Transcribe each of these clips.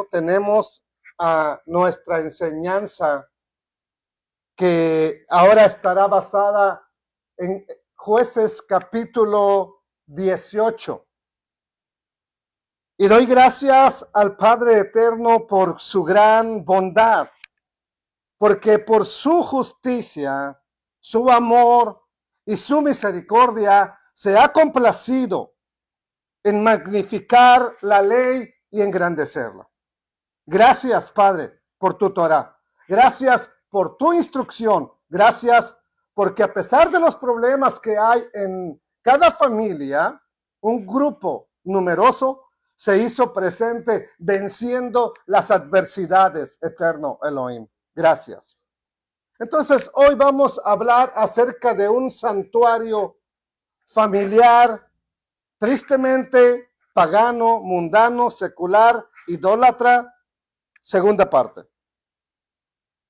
tenemos a nuestra enseñanza que ahora estará basada en Jueces capítulo 18. Y doy gracias al Padre Eterno por su gran bondad, porque por su justicia, su amor y su misericordia se ha complacido en magnificar la ley y engrandecerla. Gracias, Padre, por tu Torah. Gracias por tu instrucción. Gracias porque a pesar de los problemas que hay en cada familia, un grupo numeroso se hizo presente venciendo las adversidades, eterno Elohim. Gracias. Entonces, hoy vamos a hablar acerca de un santuario familiar, tristemente pagano, mundano, secular, idólatra. Segunda parte.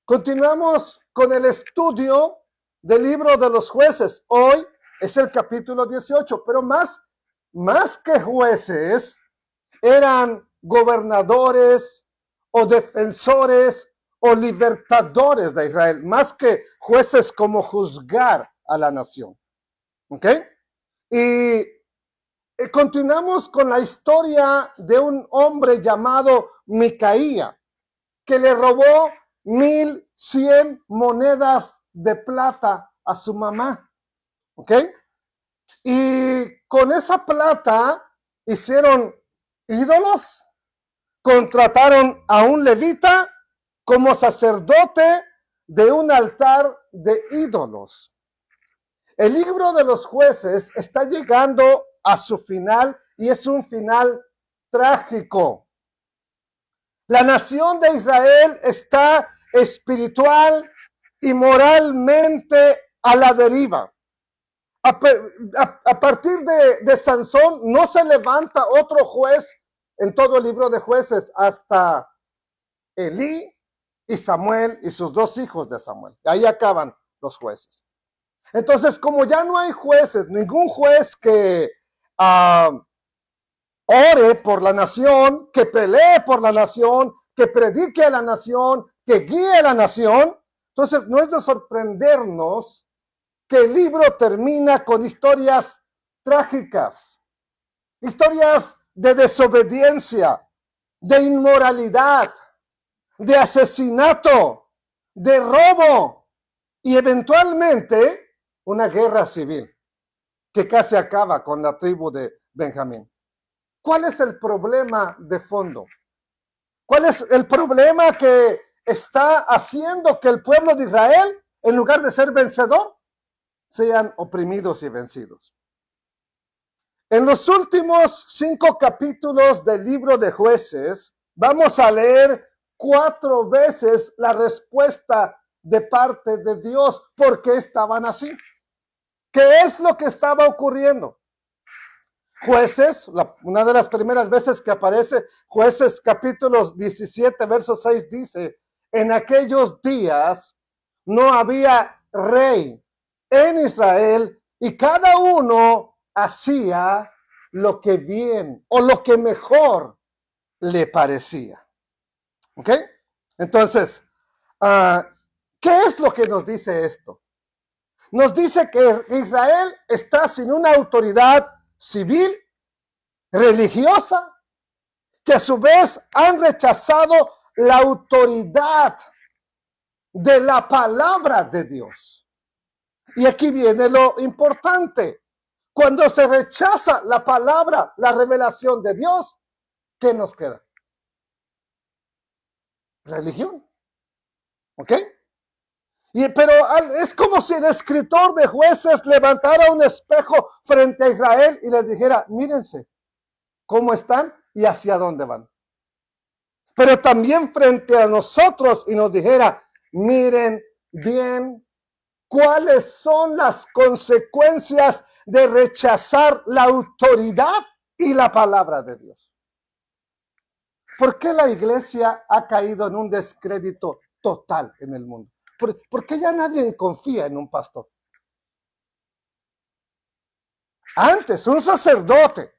Continuamos con el estudio del libro de los jueces. Hoy es el capítulo 18, pero más que jueces, eran gobernadores o defensores o libertadores de Israel, más que jueces como juzgar a la nación. ¿Ok? Y continuamos con la historia de un hombre llamado Micaía, que le robó 1,100 monedas de plata a su mamá. ¿Ok? Y con esa plata hicieron ídolos, contrataron a un levita como sacerdote de un altar de ídolos. El libro de los jueces está llegando a su final y es un final trágico. La nación de Israel está espiritual y moralmente a la deriva. A partir de Sansón no se levanta otro juez en todo el libro de jueces hasta Elí y Samuel y sus dos hijos de Samuel. Ahí acaban los jueces. Entonces, como ya no hay jueces, ningún juez que ore por la nación, que pelee por la nación, que predique a la nación, que guíe a la nación, entonces no es de sorprendernos que el libro termina con historias trágicas, historias de desobediencia, de inmoralidad, de asesinato, de robo y eventualmente una guerra civil que casi acaba con la tribu de Benjamín. ¿Cuál es el problema de fondo? ¿Cuál es el problema que está haciendo que el pueblo de Israel, en lugar de ser vencedor, sean oprimidos y vencidos? En los últimos 5 capítulos del libro de Jueces, vamos a leer 4 veces la respuesta de parte de Dios. ¿Por qué estaban así? ¿Qué es lo que estaba ocurriendo? Jueces, una de las primeras veces que aparece, Jueces capítulos 17, verso 6 dice, en aquellos días no había rey en Israel y cada uno hacía lo que bien o lo que mejor le parecía. ¿Ok? Entonces, ¿qué es lo que nos dice esto? Nos dice que Israel está sin una autoridad civil, religiosa, que a su vez han rechazado la autoridad de la palabra de Dios. Y aquí viene lo importante. Cuando se rechaza la palabra, la revelación de Dios, ¿qué nos queda? Religión. ¿Ok? Pero es como si el escritor de Jueces levantara un espejo frente a Israel y les dijera, mírense cómo están y hacia dónde van. Pero también frente a nosotros y nos dijera, miren bien cuáles son las consecuencias de rechazar la autoridad y la palabra de Dios. ¿Por qué la iglesia ha caído en un descrédito total en el mundo? ¿Por qué ya nadie confía en un pastor? Antes, un sacerdote,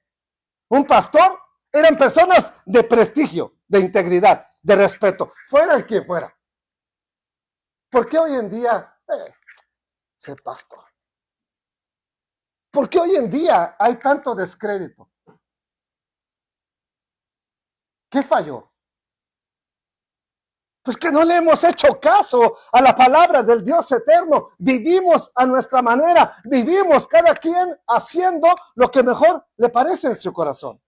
un pastor, eran personas de prestigio. de integridad, de respeto, fuera el que fuera. ¿Por qué hoy en día, sé pastor? ¿Por qué hoy en día hay tanto descrédito? ¿Qué falló? Pues que no le hemos hecho caso a la palabra del Dios eterno. Vivimos a nuestra manera, vivimos cada quien haciendo lo que mejor le parece en su corazón.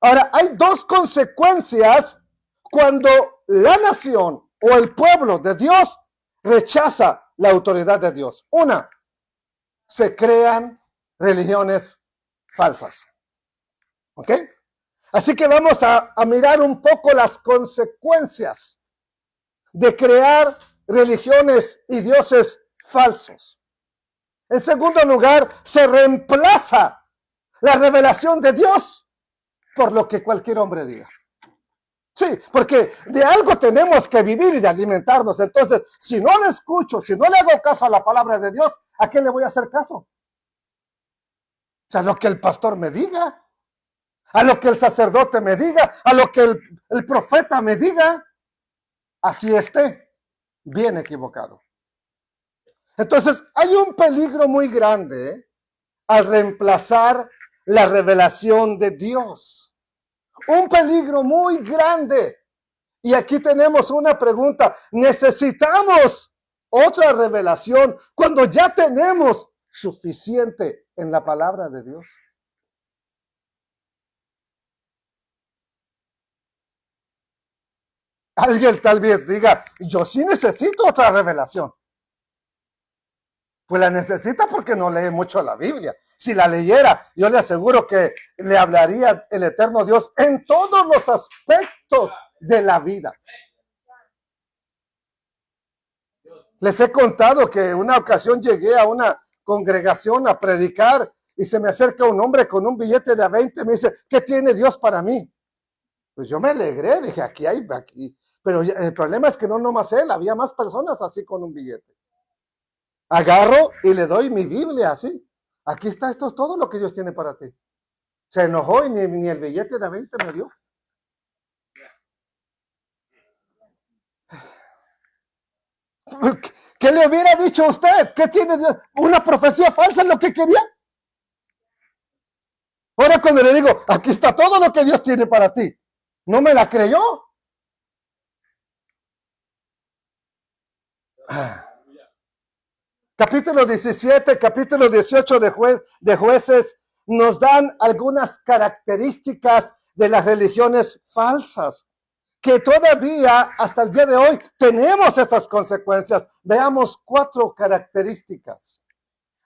Ahora, hay dos consecuencias cuando la nación o el pueblo de Dios rechaza la autoridad de Dios. Una, se crean religiones falsas. ¿Ok? Así que vamos a mirar un poco las consecuencias de crear religiones y dioses falsos. En segundo lugar, se reemplaza la revelación de Dios por lo que cualquier hombre diga. Sí, porque de algo tenemos que vivir y de alimentarnos. Entonces, si no le escucho, si no le hago caso a la palabra de Dios, ¿a qué le voy a hacer caso? O sea, lo que el pastor me diga, a lo que el sacerdote me diga, a lo que el profeta me diga, así esté, bien equivocado. Entonces, hay un peligro muy grande al reemplazar la revelación de Dios. Un peligro muy grande. Y aquí tenemos una pregunta. ¿Necesitamos otra revelación cuando ya tenemos suficiente en la palabra de Dios? Alguien tal vez diga, yo sí necesito otra revelación. Pues la necesita porque no lee mucho la Biblia. Si la leyera, yo le aseguro que le hablaría el eterno Dios en todos los aspectos de la vida. Les he contado que una ocasión llegué a una congregación a predicar y se me acerca un hombre con un billete de 20 y me dice, ¿qué tiene Dios para mí? Pues yo me alegré, dije, aquí hay, aquí. Pero el problema es que no nomás él, había más personas así con un billete. Agarro y le doy mi Biblia así. Aquí está, esto es todo lo que Dios tiene para ti. Se enojó y ni el billete de 20 me dio. ¿Qué le hubiera dicho a usted? ¿Qué tiene Dios? ¿Una profecía falsa es lo que quería? Ahora cuando le digo, aquí está todo lo que Dios tiene para ti, ¿no me la creyó? Capítulo 17, capítulo 18 de Jueces nos dan algunas características de las religiones falsas, que todavía hasta el día de hoy tenemos esas consecuencias. Veamos 4 características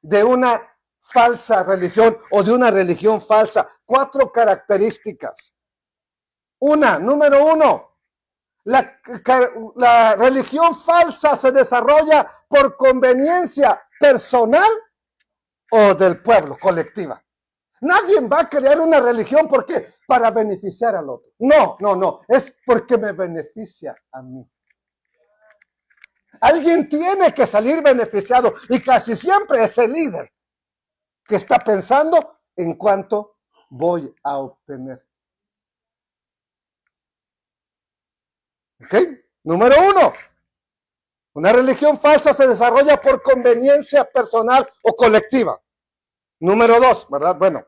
de una falsa religión o de una religión falsa. 4 características. Número 1. La religión falsa se desarrolla por conveniencia personal o del pueblo, colectiva. Nadie va a crear una religión porque para beneficiar al otro. No, es porque me beneficia a mí. Alguien tiene que salir beneficiado y casi siempre es el líder que está pensando en cuánto voy a obtener. ¿Ok? Número 1. Una religión falsa se desarrolla por conveniencia personal o colectiva. Número 2, ¿verdad? Bueno,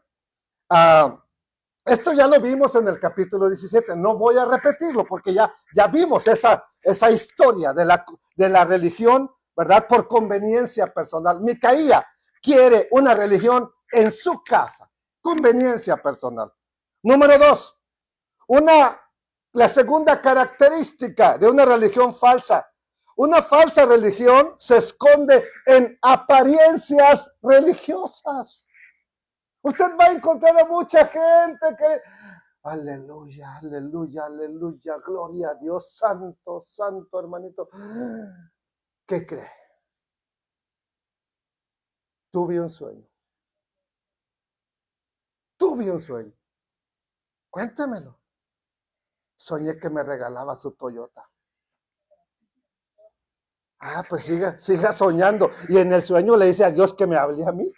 esto ya lo vimos en el capítulo 17. No voy a repetirlo porque ya vimos esa historia de la religión, ¿verdad? Por conveniencia personal. Micaía quiere una religión en su casa. Conveniencia personal. Número 2, la segunda característica de una religión falsa. Una falsa religión se esconde en apariencias religiosas. Usted va a encontrar a mucha gente que, aleluya, aleluya, aleluya, gloria a Dios, santo, santo, hermanito. ¿Qué cree? Tuve un sueño. Cuéntamelo. Soñé que me regalaba su Toyota. Pues siga soñando. Y en el sueño le dice a Dios que me hable a mí.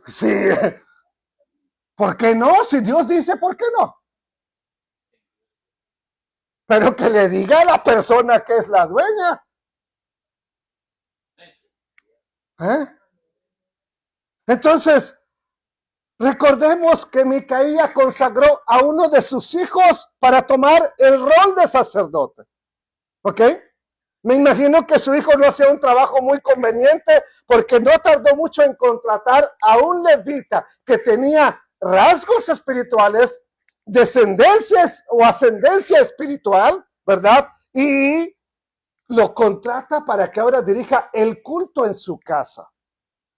Sí. ¿Por qué no? Si Dios dice, ¿por qué no? pero que le diga a la persona que es la dueña. Entonces, recordemos que Micaía consagró a uno de sus hijos para tomar el rol de sacerdote. ¿Ok? Me imagino que su hijo no hacía un trabajo muy conveniente porque no tardó mucho en contratar a un levita que tenía rasgos espirituales, descendencias o ascendencia espiritual, ¿verdad? Y lo contrata para que ahora dirija el culto en su casa.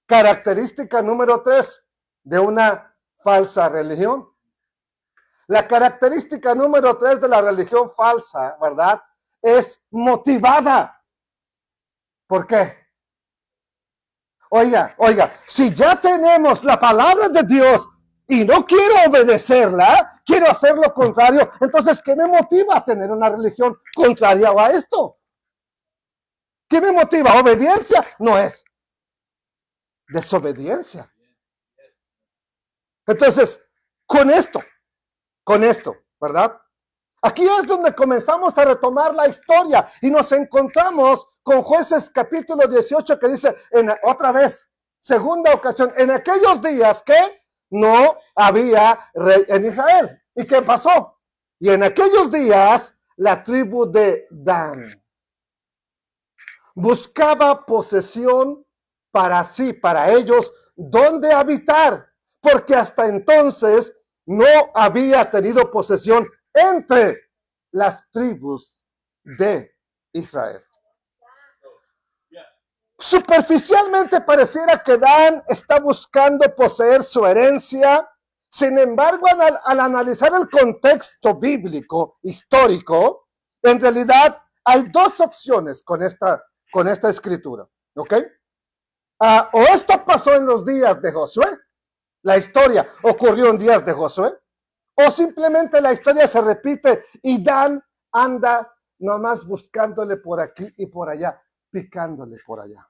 Característica número 3 de una falsa religión. La característica número 3 de la religión falsa, ¿verdad? Es motivada. ¿Por qué? Oiga, si ya tenemos la palabra de Dios y no quiero obedecerla, quiero hacer lo contrario, entonces, ¿qué me motiva a tener una religión contraria a esto? ¿Qué me motiva? ¿Obediencia? No es. Desobediencia. Entonces, con esto, ¿verdad? Aquí es donde comenzamos a retomar la historia y nos encontramos con Jueces capítulo 18 que dice, otra vez, segunda ocasión, en aquellos días que no había rey en Israel. ¿Y qué pasó? Y en aquellos días la tribu de Dan buscaba posesión para sí, para ellos, donde habitar, porque hasta entonces no había tenido posesión entre las tribus de Israel. Superficialmente pareciera que Dan está buscando poseer su herencia. Sin embargo, al analizar el contexto bíblico, histórico, en realidad hay dos opciones con esta escritura. ¿Ok? O esto pasó en los días de Josué, la historia ocurrió en días de Josué, o simplemente la historia se repite y Dan anda nomás buscándole por aquí y por allá, picándole por allá.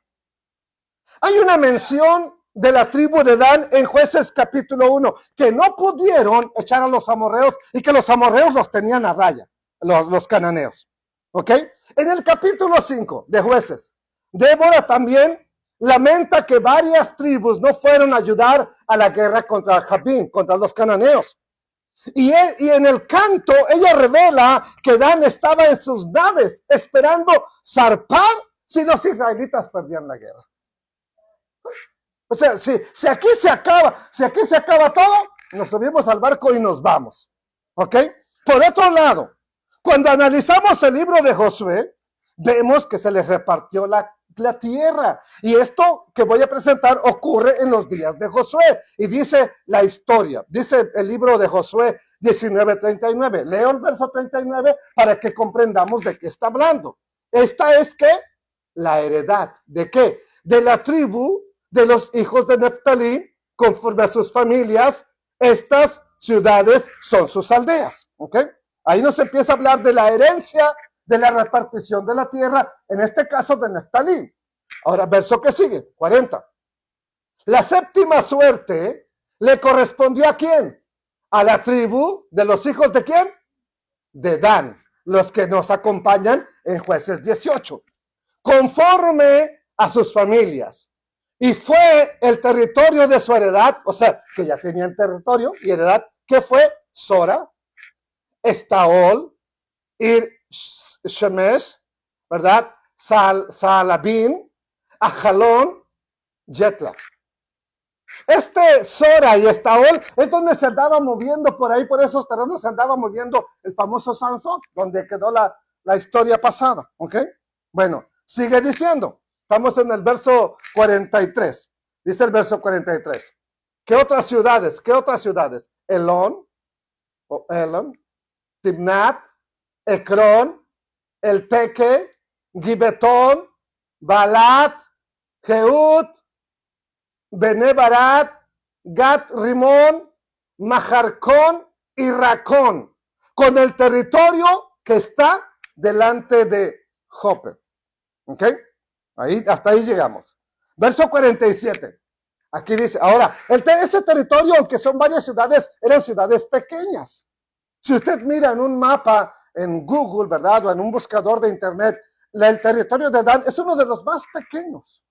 Hay una mención de la tribu de Dan en Jueces capítulo 1, que no pudieron echar a los amorreos y que los amorreos los tenían a raya, los cananeos. ¿Ok? En el capítulo 5 de Jueces, Débora también lamenta que varias tribus no fueron a ayudar a la guerra contra Jabín, contra los cananeos. Y en el canto ella revela que Dan estaba en sus naves esperando zarpar si los israelitas perdían la guerra. O sea, si aquí se acaba todo, nos subimos al barco y nos vamos. ¿Ok? Por otro lado, cuando analizamos el libro de Josué, vemos que se les repartió la tierra. Y esto que voy a presentar ocurre en los días de Josué. Y dice la historia, dice el libro de Josué 19:39. Leo el verso 39 para que comprendamos de qué está hablando. Esta es que la heredad, ¿de qué? De la tribu de los hijos de Neftalí, conforme a sus familias, estas ciudades son sus aldeas. ¿Ok? Ahí nos empieza a hablar de la herencia, de la repartición de la tierra, en este caso de Neftalí. Ahora, verso que sigue, 40. La séptima suerte le correspondió ¿a quién? A la tribu de los hijos ¿de quién? De Dan, los que nos acompañan en Jueces 18. Conforme a sus familias. Y fue el territorio de su heredad, o sea, que ya tenían territorio y heredad, que fue Sora, Estaol, Ir Shemesh, ¿verdad? Saalabín, Ajalón, Jetla. Este Sora y Estaol es donde se andaba moviendo por ahí, por esos terrenos se andaba moviendo el famoso Sansón, donde quedó la historia pasada, ¿ok? Bueno, sigue diciendo, estamos en el verso 43, dice el verso 43. ¿Qué otras ciudades? Elón, o Elon, Timnat, Ecrón, El Teque, Gibetón, Balat, Jehud, Benebarat, Gat Rimón, Majarcón y Racón, con el territorio que está delante de Jope. ¿Ok? Hasta ahí llegamos. Verso 47. Aquí dice, ahora, ese territorio, aunque son varias ciudades, eran ciudades pequeñas. Si usted mira en un mapa en Google, ¿verdad? O en un buscador de internet, el territorio de Dan es uno de los más pequeños.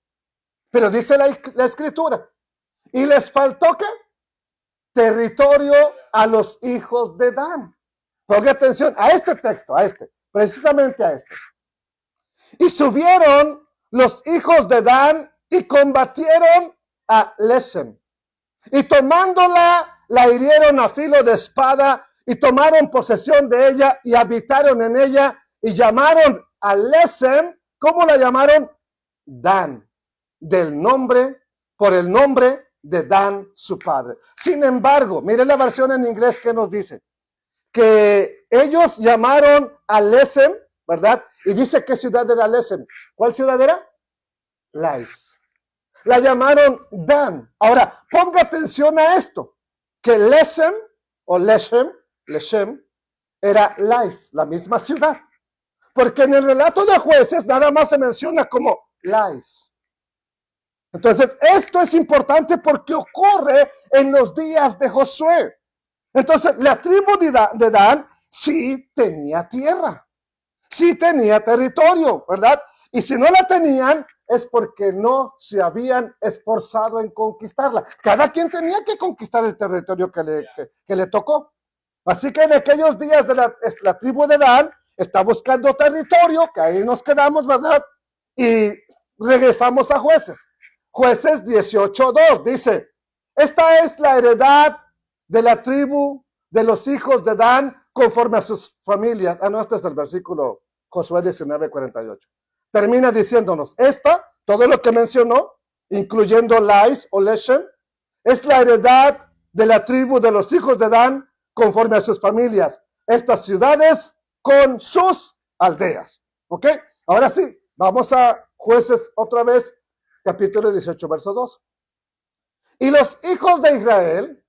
Pero dice la escritura, y les faltó ¿qué? Territorio a los hijos de Dan. Ponga atención a este texto, precisamente a este. Y subieron los hijos de Dan y combatieron a Lesem. Y tomándola, la hirieron a filo de espada y tomaron posesión de ella y habitaron en ella y llamaron a Lesem, ¿cómo la llamaron? Dan, por el nombre de Dan, su padre. Sin embargo, miren la versión en inglés que nos dice, que ellos llamaron a Lesem, ¿verdad? Y dice qué ciudad era Lesem. ¿Cuál ciudad era? Lais. La llamaron Dan. Ahora, ponga atención a esto, que Lesem o Leshem, era Lais, la misma ciudad. Porque en el relato de Jueces nada más se menciona como Lais. Entonces, esto es importante porque ocurre en los días de Josué. Entonces, la tribu de Dan sí tenía tierra, sí tenía territorio, ¿verdad? Y si no la tenían, es porque no se habían esforzado en conquistarla. Cada quien tenía que conquistar el territorio que le tocó. Así que en aquellos días de la tribu de Dan está buscando territorio, que ahí nos quedamos, ¿verdad? Y regresamos a Jueces. Jueces 18:2 dice, esta es la heredad de la tribu de los hijos de Dan conforme a sus familias. No, este es el versículo Josué 19:48. Termina diciéndonos, todo lo que mencionó, incluyendo Lais o Leshem, es la heredad de la tribu de los hijos de Dan conforme a sus familias. Estas ciudades con sus aldeas. ¿Ok? Ahora sí, vamos a Jueces otra vez, capítulo 18, verso 2. Y los hijos de Israel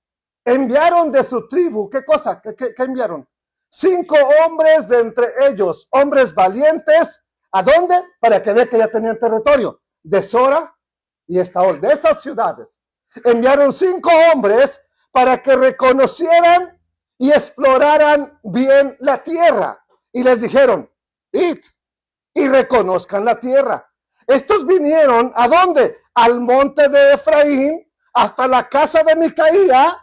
enviaron de su tribu, ¿qué cosa? ¿Qué enviaron? 5 hombres de entre ellos, hombres valientes. ¿A dónde? Para que vean que ya tenían territorio. De Sora y Estaol, de esas ciudades. Enviaron 5 hombres para que reconocieran y exploraran bien la tierra. Y les dijeron, id y reconozcan la tierra. Estos vinieron, ¿a dónde? Al monte de Efraín, hasta la casa de Micaía,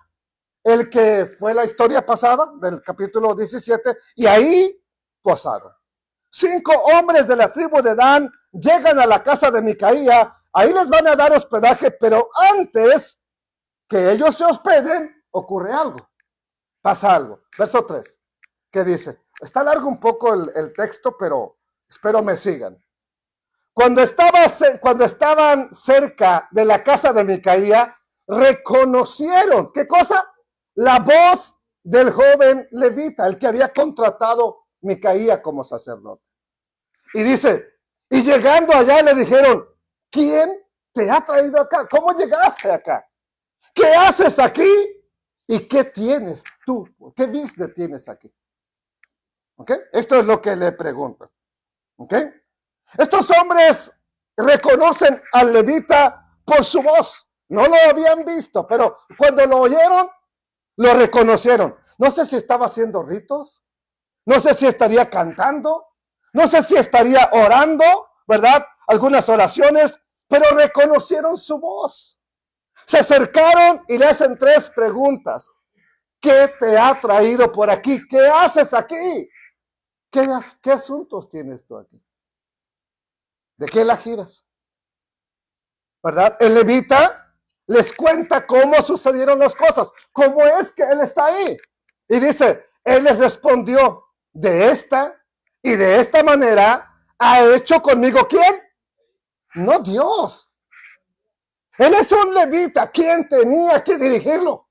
el que fue la historia pasada del capítulo 17, y ahí posaron. 5 hombres de la tribu de Dan llegan a la casa de Micaía, ahí les van a dar hospedaje, pero antes que ellos se hospeden, ocurre algo, pasa algo. Verso 3, ¿qué dice? Está largo un poco el texto, pero espero me sigan. Cuando estaban cerca de la casa de Micaía, reconocieron, ¿qué cosa? La voz del joven levita, el que había contratado Micaía como sacerdote. Y dice, y llegando allá le dijeron, ¿quién te ha traído acá? ¿Cómo llegaste acá? ¿Qué haces aquí? ¿Y qué tienes tú? ¿Qué business tienes aquí? ¿Ok? Esto es lo que le preguntan. ¿Ok? Estos hombres reconocen al levita por su voz. No lo habían visto, pero cuando lo oyeron, lo reconocieron. No sé si estaba haciendo ritos, no sé si estaría cantando, no sé si estaría orando, ¿verdad? Algunas oraciones, pero reconocieron su voz. Se acercaron y le hacen 3 preguntas. ¿Qué te ha traído por aquí? ¿Qué haces aquí? ¿Qué asuntos tienes tú aquí? ¿De qué la giras? ¿Verdad? El levita les cuenta cómo sucedieron las cosas, cómo es que él está ahí. Y dice, él les respondió, de esta y de esta manera ha hecho conmigo, ¿quién? No Dios. Él es un levita, ¿quién tenía que dirigirlo?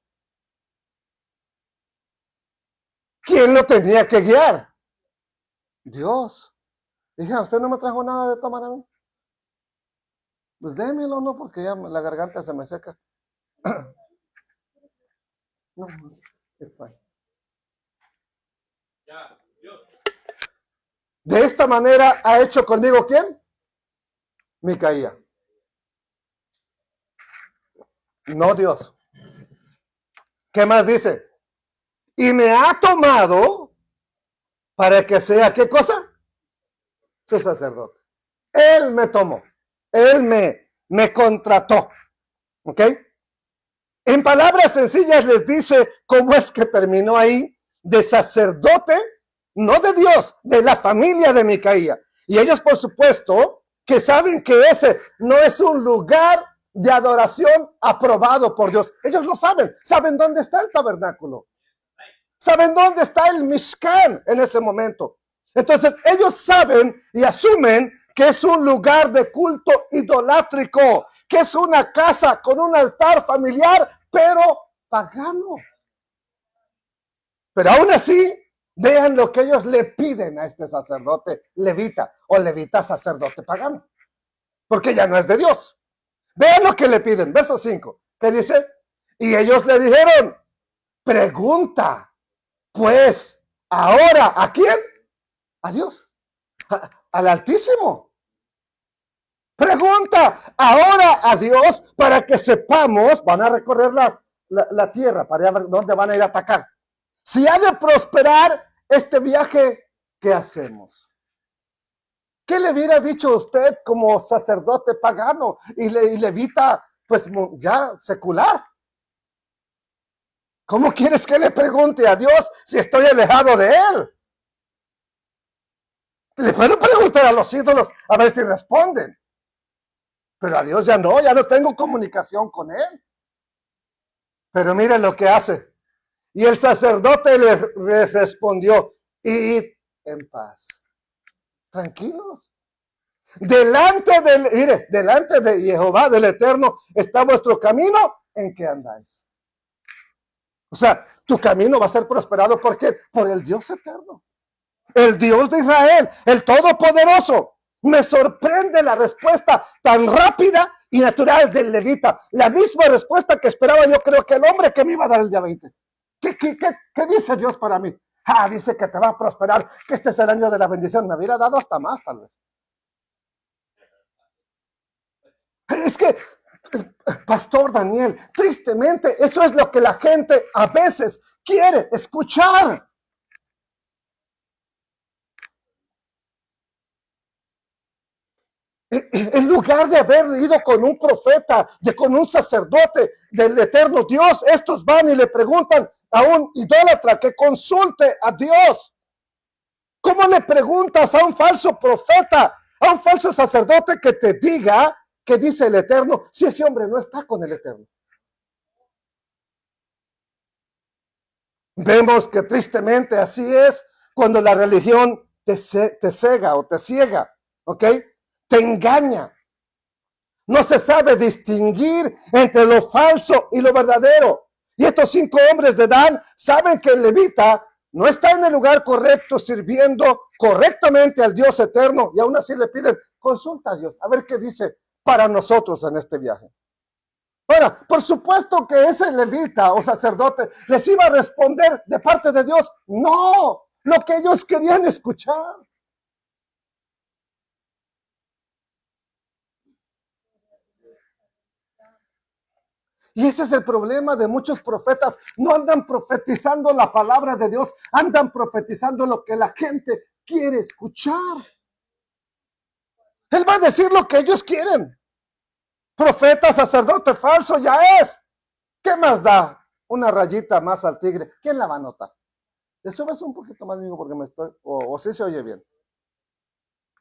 ¿Quién lo tenía que guiar? Dios. Dije, ¿usted no me trajo nada de tomar a mí? Pues démelo, no, porque ya la garganta se me seca. No, es fine. De esta manera ha hecho conmigo, ¿quién? Micaía. No Dios. ¿Qué más dice? Y me ha tomado para que sea, ¿qué cosa? Su sacerdote. Él me tomó, él me contrató, ¿ok? En palabras sencillas les dice cómo es que terminó ahí, de sacerdote, no de Dios, de la familia de Micaía. Y ellos, por supuesto, que saben que ese no es un lugar de adoración aprobado por Dios. Ellos lo saben dónde está el tabernáculo, saben dónde está el Mishkan en ese momento. Entonces ellos saben y asumen que es un lugar de culto idolátrico, que es una casa con un altar familiar, pero pagano. Pero aún así, vean lo que ellos le piden a este sacerdote levita o levita sacerdote pagano, porque ya no es de Dios. Vean lo que le piden, verso 5, que dice, y ellos le dijeron, pregunta, pues, ahora, ¿a quién? A Dios, al Altísimo. Pregunta ahora a Dios para que sepamos, van a recorrer la tierra para ver dónde van a ir a atacar. Si ha de prosperar este viaje, ¿qué hacemos? ¿Qué le hubiera dicho usted como sacerdote pagano y levita, pues ya secular? ¿Cómo quieres que le pregunte a Dios si estoy alejado de Él? Le puedo preguntar a los ídolos a ver si responden. Pero a Dios ya no tengo comunicación con Él. Pero mire lo que hace. Y el sacerdote le respondió, id en paz. Tranquilos. Delante de Jehová, del Eterno, está vuestro camino. ¿En qué andáis? O sea, tu camino va a ser prosperado. ¿Por qué? Por el Dios eterno. El Dios de Israel, el Todopoderoso. Me sorprende la respuesta tan rápida y natural del levita. La misma respuesta que esperaba yo creo que el hombre que me iba a dar el día 20. ¿Qué dice Dios para mí? Dice que te va a prosperar, que este es el año de la bendición. Me hubiera dado hasta más, tal vez. Es que, Pastor Daniel, tristemente, eso es lo que la gente a veces quiere escuchar. En lugar de haber ido con un profeta, con un sacerdote del eterno Dios, estos van y le preguntan a un idólatra que consulte a Dios. ¿Cómo le preguntas a un falso profeta, a un falso sacerdote que te diga qué dice el Eterno, si ese hombre no está con el Eterno? Vemos que tristemente así es cuando la religión te cega o te ciega, ¿ok? Te engaña. No se sabe distinguir entre lo falso y lo verdadero. Y estos 5 hombres de Dan saben que el levita no está en el lugar correcto sirviendo correctamente al Dios eterno, y aún así le piden, consulta a Dios, a ver qué dice para nosotros en este viaje. Ahora, por supuesto que ese levita o sacerdote les iba a responder de parte de Dios, no, lo que ellos querían escuchar. Y ese es el problema de muchos profetas. No andan profetizando la palabra de Dios, andan profetizando lo que la gente quiere escuchar. Él va a decir lo que ellos quieren. Profeta, sacerdote falso, ya es. ¿Qué más da? Una rayita más al tigre. ¿Quién la va a notar? Le subes un poquito más, amigo, porque me estoy... O sí se oye bien.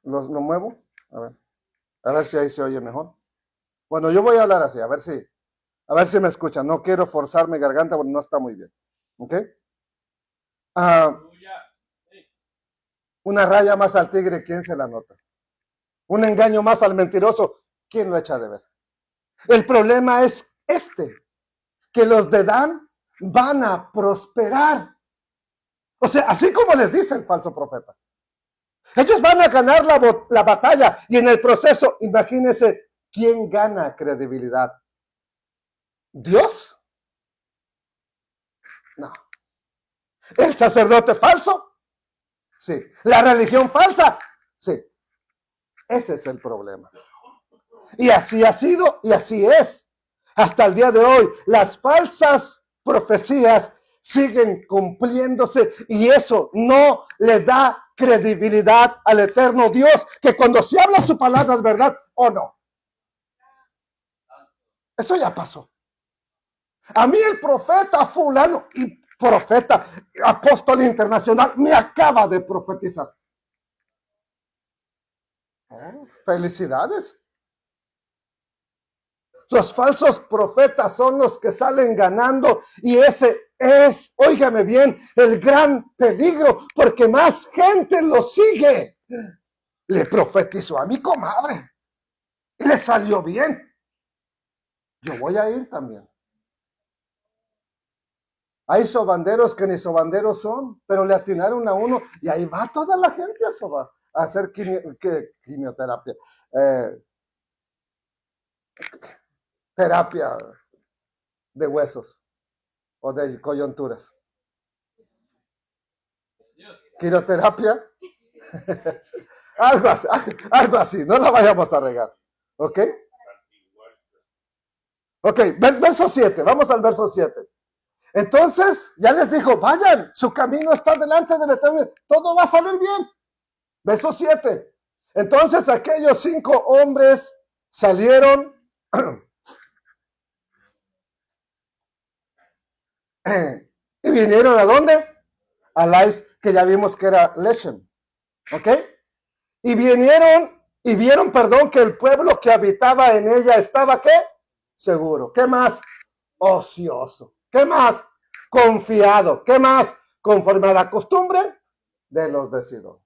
¿Lo muevo? A ver si ahí se oye mejor. Bueno, yo voy a hablar así, a ver si me escuchan. No quiero forzar mi garganta porque no está muy bien. ¿Ok? Una raya más al tigre, ¿quién se la nota? Un engaño más al mentiroso, ¿quién lo echa de ver? El problema es que los de Dan van a prosperar. O sea, así como les dice el falso profeta. Ellos van a ganar la batalla y en el proceso, imagínense, ¿quién gana credibilidad? ¿Dios? No. ¿El sacerdote falso? Sí. ¿La religión falsa? Sí. Ese es el problema. Y así ha sido y así es. Hasta el día de hoy, las falsas profecías siguen cumpliéndose y eso no le da credibilidad al eterno Dios, que cuando se habla su palabra es verdad o no. Eso ya pasó. A mí el profeta fulano y profeta, apóstol internacional, me acaba de profetizar. Oh, felicidades. Los falsos profetas son los que salen ganando y ese es, óigame bien, el gran peligro, porque más gente lo sigue. Le profetizó a mi comadre y le salió bien. Yo voy a ir también. Hay sobanderos que ni sobanderos son, pero le atinaron a uno y ahí va toda la gente a sobar, a hacer quimioterapia. Terapia de huesos o de coyunturas. Quimioterapia. algo así, no la vayamos a regar. ¿Ok? Ok, verso 7, vamos al verso 7. Entonces, ya les dijo, vayan, su camino está delante del Eterno, todo va a salir bien. Verso 7. Entonces aquellos 5 hombres salieron y vinieron ¿a dónde? A Lais, que ya vimos que era Leshem. ¿Ok? Y vieron, que el pueblo que habitaba en ella estaba, ¿qué? Seguro. ¿Qué más? Ocioso. ¿Qué más? Confiado. ¿Qué más? Conforme a la costumbre de los de Sidón.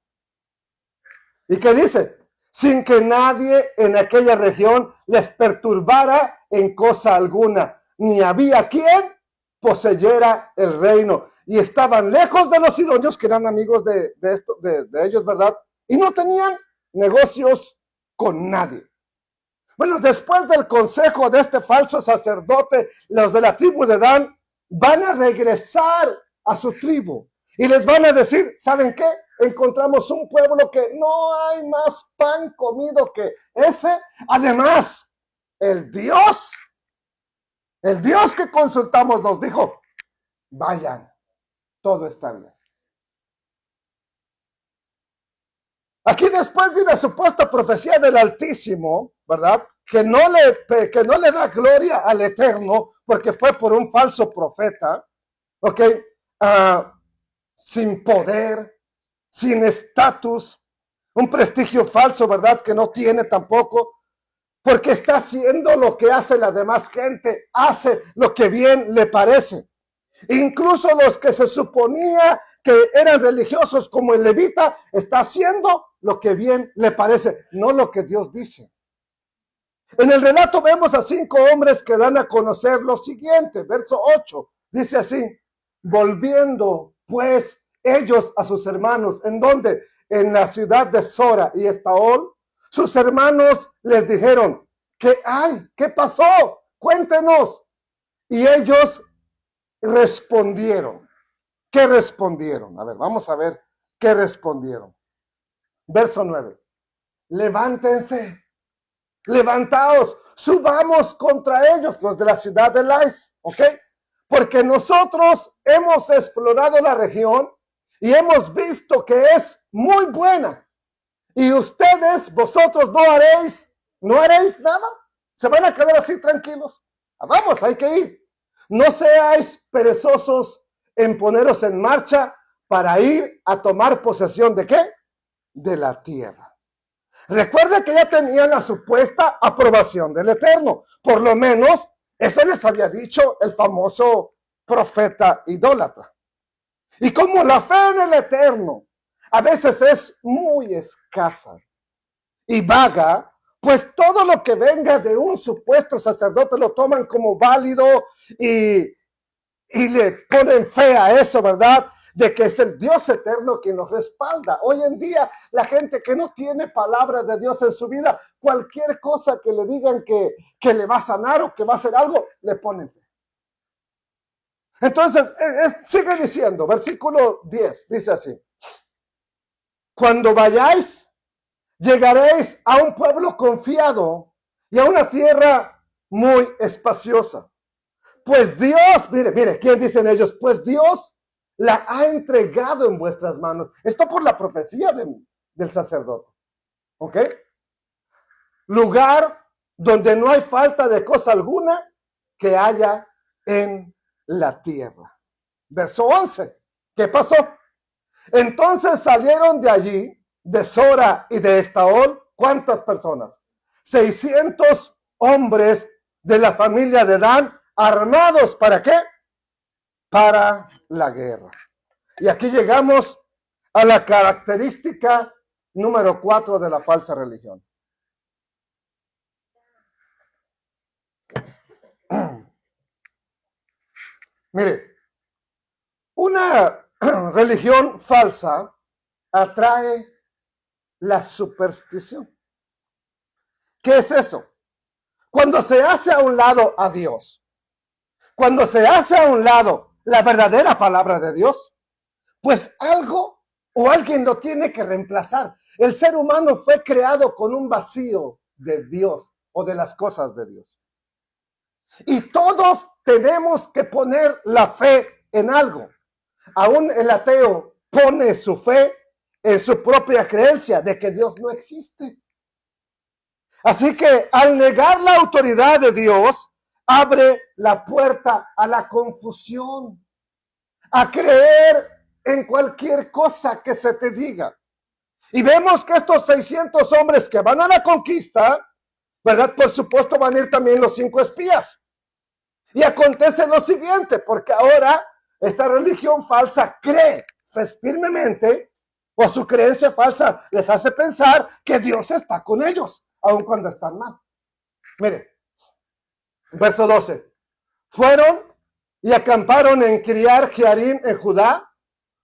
¿Y qué dice? Sin que nadie en aquella región les perturbara en cosa alguna, ni había quien poseyera el reino. Y estaban lejos de los sidonios, que eran amigos de ellos, ¿verdad? Y no tenían negocios con nadie. Bueno, después del consejo de este falso sacerdote, los de la tribu de Dan van a regresar a su tribu y les van a decir, ¿saben qué? Encontramos un pueblo que no hay más pan comido que ese. Además, el Dios que consultamos nos dijo, vayan, todo está bien. Aquí después de una supuesta profecía del Altísimo, ¿verdad? Que no le da gloria al Eterno porque fue por un falso profeta, ¿ok? Sin poder, sin estatus, un prestigio falso, ¿verdad? Que no tiene tampoco, porque está haciendo lo que hace la demás gente, hace lo que bien le parece. Incluso los que se suponía que eran religiosos como el levita, está haciendo lo que bien le parece, no lo que Dios dice. En el relato vemos a 5 hombres que dan a conocer lo siguiente, verso 8, dice así, volviendo pues ellos a sus hermanos, ¿en dónde? En la ciudad de Sora y Estaol, sus hermanos les dijeron, ¿qué hay? ¿Qué pasó? Cuéntenos. Y ellos respondieron. ¿Qué respondieron? A ver, vamos a ver qué respondieron. Verso 9. Levántense, levantaos, subamos contra ellos, los de la ciudad de Lais, ¿ok? Porque nosotros hemos explorado la región y hemos visto que es muy buena. Y vosotros no haréis nada. Se van a quedar así tranquilos. Vamos, hay que ir. No seáis perezosos en poneros en marcha para ir a tomar posesión ¿de qué? De la tierra. Recuerda que ya tenían la supuesta aprobación del Eterno. Por lo menos eso les había dicho el famoso profeta idólatra. Y como la fe en el Eterno a veces es muy escasa y vaga, pues todo lo que venga de un supuesto sacerdote lo toman como válido y le ponen fe a eso, ¿verdad? De que es el Dios eterno quien nos respalda. Hoy en día, la gente que no tiene palabra de Dios en su vida, cualquier cosa que le digan que le va a sanar o que va a hacer algo, le ponen fe. Entonces, sigue diciendo, versículo 10, dice así. Cuando vayáis, llegaréis a un pueblo confiado y a una tierra muy espaciosa. pues Dios, mire, ¿quién dicen ellos? Pues Dios la ha entregado en vuestras manos. Esto por la profecía del sacerdote. ¿Ok? Lugar donde no hay falta de cosa alguna que haya en la tierra. Verso 11. ¿Qué pasó? Entonces salieron de allí, de Sora y de Estaol, ¿cuántas personas? 600 hombres de la familia de Dan, armados, ¿para qué? Para la guerra. Y aquí llegamos a la característica número 4 de la falsa religión. Mire, una religión falsa atrae la superstición. ¿Qué es eso? Cuando se hace a un lado a Dios, cuando se hace a un lado la verdadera palabra de Dios, pues algo o alguien lo tiene que reemplazar. El ser humano fue creado con un vacío de Dios o de las cosas de Dios. Y todos tenemos que poner la fe en algo. Aún el ateo pone su fe en su propia creencia de que Dios no existe. Así que al negar la autoridad de Dios, abre la puerta a la confusión, a creer en cualquier cosa que se te diga. Y vemos que estos 600 hombres que van a la conquista, ¿verdad? Por supuesto van a ir también los 5 espías. Y acontece lo siguiente, porque ahora esa religión falsa cree firmemente, o su creencia falsa les hace pensar que Dios está con ellos, aun cuando están mal. Mire, verso 12. Fueron y acamparon en Kiriat Jearim en Judá,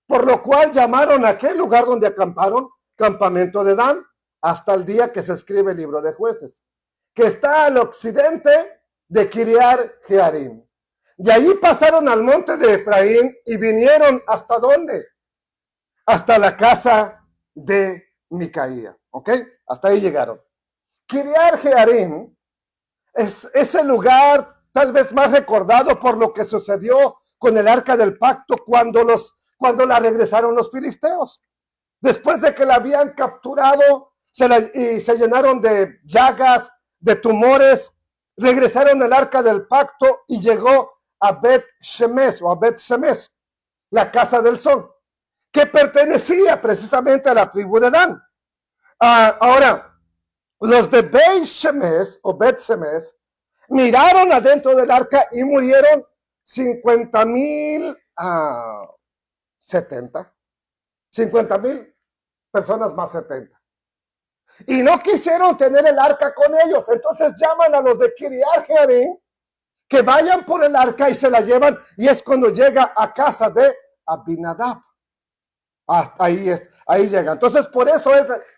por lo cual llamaron a aquel lugar donde acamparon campamento de Dan, hasta el día que se escribe el libro de Jueces, que está al occidente de Kiriat Jearim. De allí pasaron al monte de Efraín y vinieron ¿hasta dónde? Hasta la casa de Micaía. ¿Ok? Hasta ahí llegaron. Kiriat Jearim es ese lugar tal vez más recordado por lo que sucedió con el arca del pacto cuando la regresaron los filisteos. Después de que la habían capturado y se llenaron de llagas, de tumores, regresaron al arca del pacto y llegó a Bet-Shemesh o a Bet-Shemesh, la casa del sol, que pertenecía precisamente a la tribu de Dan. Ahora, los de Bet-Shemesh o Bet-Shemesh miraron adentro del arca y murieron 50,000 personas más 70. Y no quisieron tener el arca con ellos. Entonces llaman a los de Kiriat Jearim que vayan por el arca y se la llevan. Y es cuando llega a casa de Abinadab. Hasta ahí llega. Entonces por eso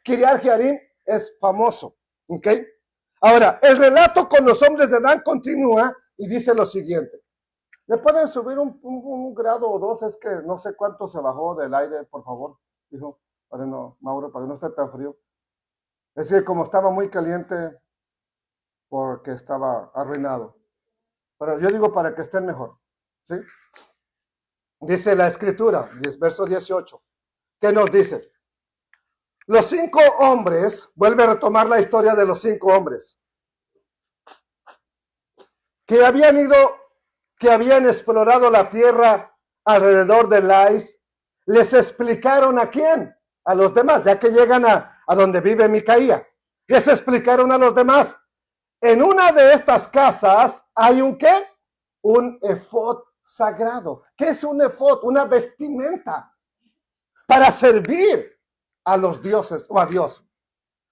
Kiriat Jearim es famoso. ¿Ok? Ahora, el relato con los hombres de Dan continúa y dice lo siguiente. ¿Le pueden subir un grado o dos? Es que no sé cuánto se bajó del aire, por favor. Dijo, Mauro, para que no esté tan frío. Es decir, como estaba muy caliente, porque estaba arruinado. Pero yo digo para que estén mejor. ¿Sí? Dice la escritura, verso 18. ¿Qué nos dice? Los 5 hombres, vuelve a retomar la historia de los 5 hombres, que habían explorado la tierra alrededor de Lais, les explicaron a quién, a los demás, ya que llegan a donde vive Micaía. Les explicaron a los demás, en una de estas casas hay un ¿qué? Un efod sagrado. ¿Qué es un efod? Una vestimenta para servir a los dioses o a Dios.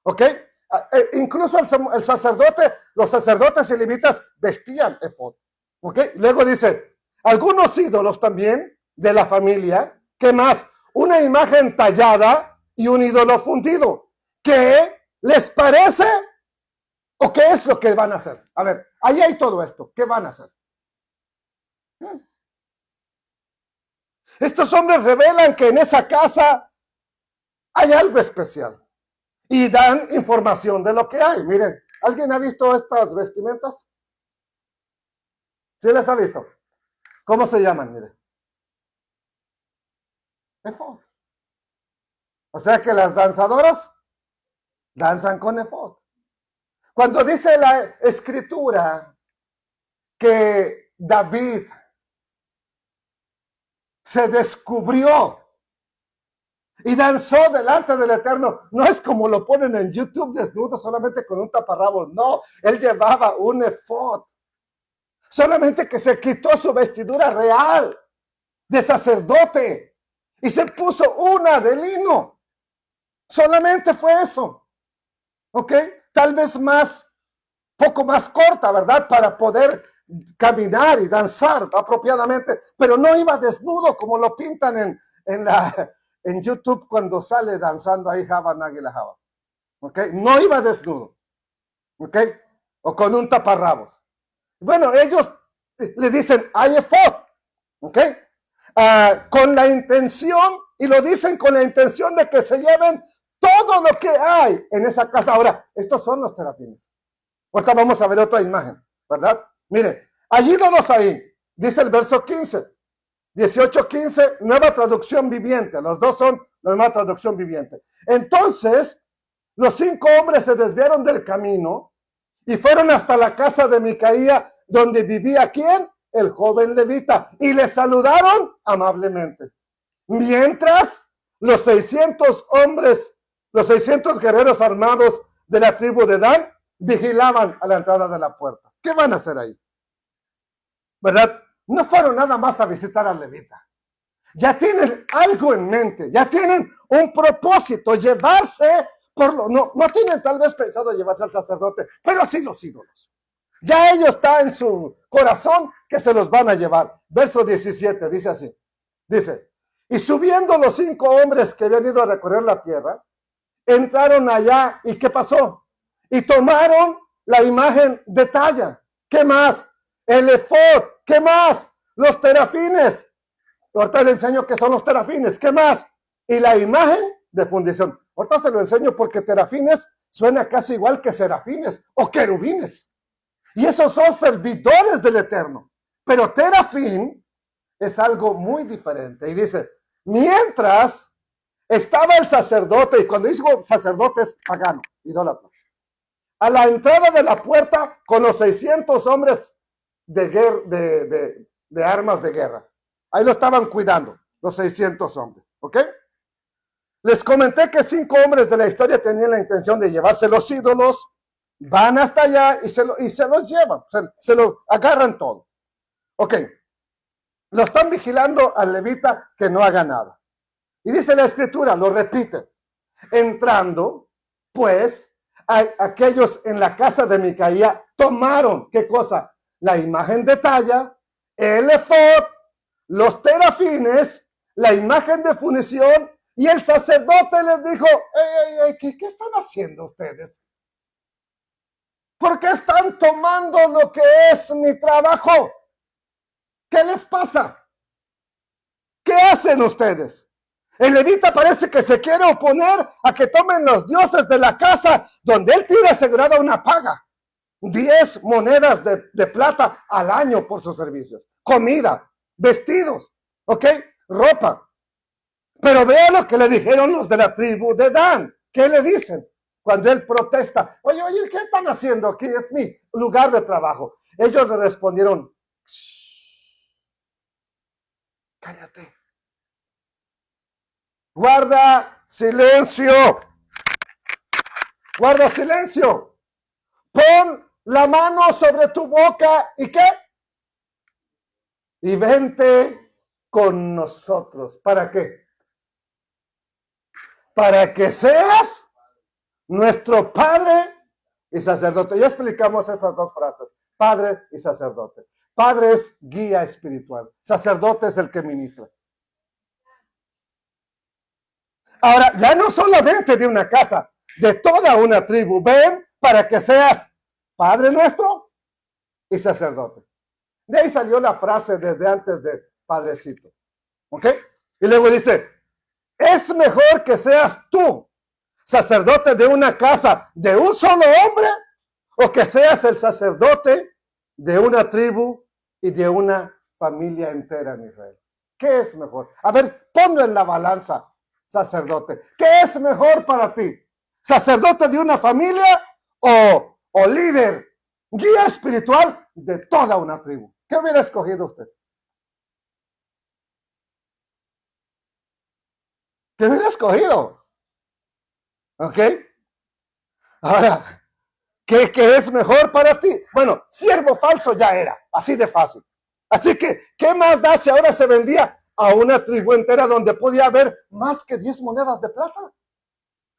¿Ok? Incluso el sacerdote, los sacerdotes y levitas vestían efod. ¿Ok? Luego dice, algunos ídolos también de la familia. ¿Qué más? Una imagen tallada y un ídolo fundido. ¿Qué les parece? ¿O qué es lo que van a hacer? A ver, ahí hay todo esto. ¿Qué van a hacer? Estos hombres revelan que en esa casa hay algo especial y dan información de lo que hay. Miren, ¿alguien ha visto estas vestimentas? ¿Sí les ha visto? ¿Cómo se llaman? Mire. Efod. O sea que las danzadoras danzan con efod. Cuando dice la escritura que David se descubrió y danzó delante del Eterno, no es como lo ponen en YouTube desnudo solamente con un taparrabos, no, él llevaba un efod, solamente que se quitó su vestidura real de sacerdote y se puso una de lino, solamente fue eso, ¿ok? Tal vez poco más corta, ¿verdad? Para poder caminar y danzar apropiadamente, pero no iba desnudo como lo pintan en YouTube cuando sale danzando ahí Java Nagila Java. ¿Ok? No iba desnudo. ¿Ok? O con un taparrabos. Bueno, ellos le dicen, hay efod. ¿Ok? Con la intención, y lo dicen con la intención de que se lleven todo lo que hay en esa casa. Ahora, estos son los terafines. Ahorita vamos a ver otra imagen, ¿verdad? Mire, allí vamos ahí, dice el verso 15, 18:15, nueva traducción viviente, los dos son la nueva traducción viviente. Entonces, los 5 hombres se desviaron del camino y fueron hasta la casa de Micaía, donde vivía ¿quién? El joven levita, y le saludaron amablemente. Mientras los 600 hombres, los 600 guerreros armados de la tribu de Dan, vigilaban a la entrada de la puerta. ¿Qué van a hacer ahí? ¿Verdad? No fueron nada más a visitar al levita. Ya tienen algo en mente, ya tienen un propósito, llevarse no tienen tal vez pensado llevarse al sacerdote, pero sí los ídolos. Ya ellos está en su corazón que se los van a llevar. Verso 17 dice así. Dice, y subiendo los 5 hombres que habían ido a recorrer la tierra, entraron allá y ¿qué pasó? Y tomaron la imagen de talla. ¿Qué más? El efod. ¿Qué más? Los terafines. Ahorita le enseño qué son los terafines. ¿Qué más? Y la imagen de fundición. Ahorita se lo enseño porque terafines suena casi igual que serafines o querubines. Y esos son servidores del Eterno. Pero terafín es algo muy diferente. Y dice, mientras estaba el sacerdote, y cuando digo sacerdote es pagano, idólatra, a la entrada de la puerta con los 600 hombres de armas de guerra. Ahí lo estaban cuidando, los 600 hombres, ¿ok? Les comenté que 5 hombres de la historia tenían la intención de llevarse los ídolos, van hasta allá y se los llevan, se lo agarran todo. Ok, lo están vigilando al levita que no haga nada. Y dice la escritura, lo repite, entrando, pues, aquellos en la casa de Micaía tomaron, ¿qué cosa? La imagen de talla, el efod, los terafines, la imagen de fundición, y el sacerdote les dijo, ¿qué están haciendo ustedes? ¿Por qué están tomando lo que es mi trabajo? ¿Qué les pasa? ¿Qué hacen ustedes? El levita parece que se quiere oponer a que tomen los dioses de la casa donde él tiene asegurada una paga. 10 monedas de plata al año por sus servicios. Comida, vestidos, ¿ok? Ropa. Pero vea lo que le dijeron los de la tribu de Dan. ¿Qué le dicen? Cuando él protesta, oye, ¿qué están haciendo aquí? Es mi lugar de trabajo. Ellos le respondieron, cállate. Guarda silencio. Guarda silencio. Pon la mano sobre tu boca y ¿qué? Y vente con nosotros. ¿Para qué? Para que seas nuestro padre y sacerdote. Ya explicamos esas dos frases, padre y sacerdote. Padre es guía espiritual, sacerdote es el que ministra. Ahora, ya no solamente de una casa, de toda una tribu, ven para que seas Padre nuestro y sacerdote. De ahí salió la frase desde antes de Padrecito. ¿Ok? Y luego dice, es mejor que seas tú, sacerdote de una casa de un solo hombre, o que seas el sacerdote de una tribu y de una familia entera en Israel? ¿Qué es mejor? A ver, ponlo en la balanza, sacerdote. ¿Qué es mejor para ti? ¿Sacerdote de una familia o líder, guía espiritual de toda una tribu? ¿Qué hubiera escogido usted? ¿Qué hubiera escogido? ¿Ok? Ahora, ¿qué es mejor para ti? Bueno, siervo falso ya era, así de fácil. Así que, ¿qué más da si ahora se vendía a una tribu entera donde podía haber más que 10 monedas de plata?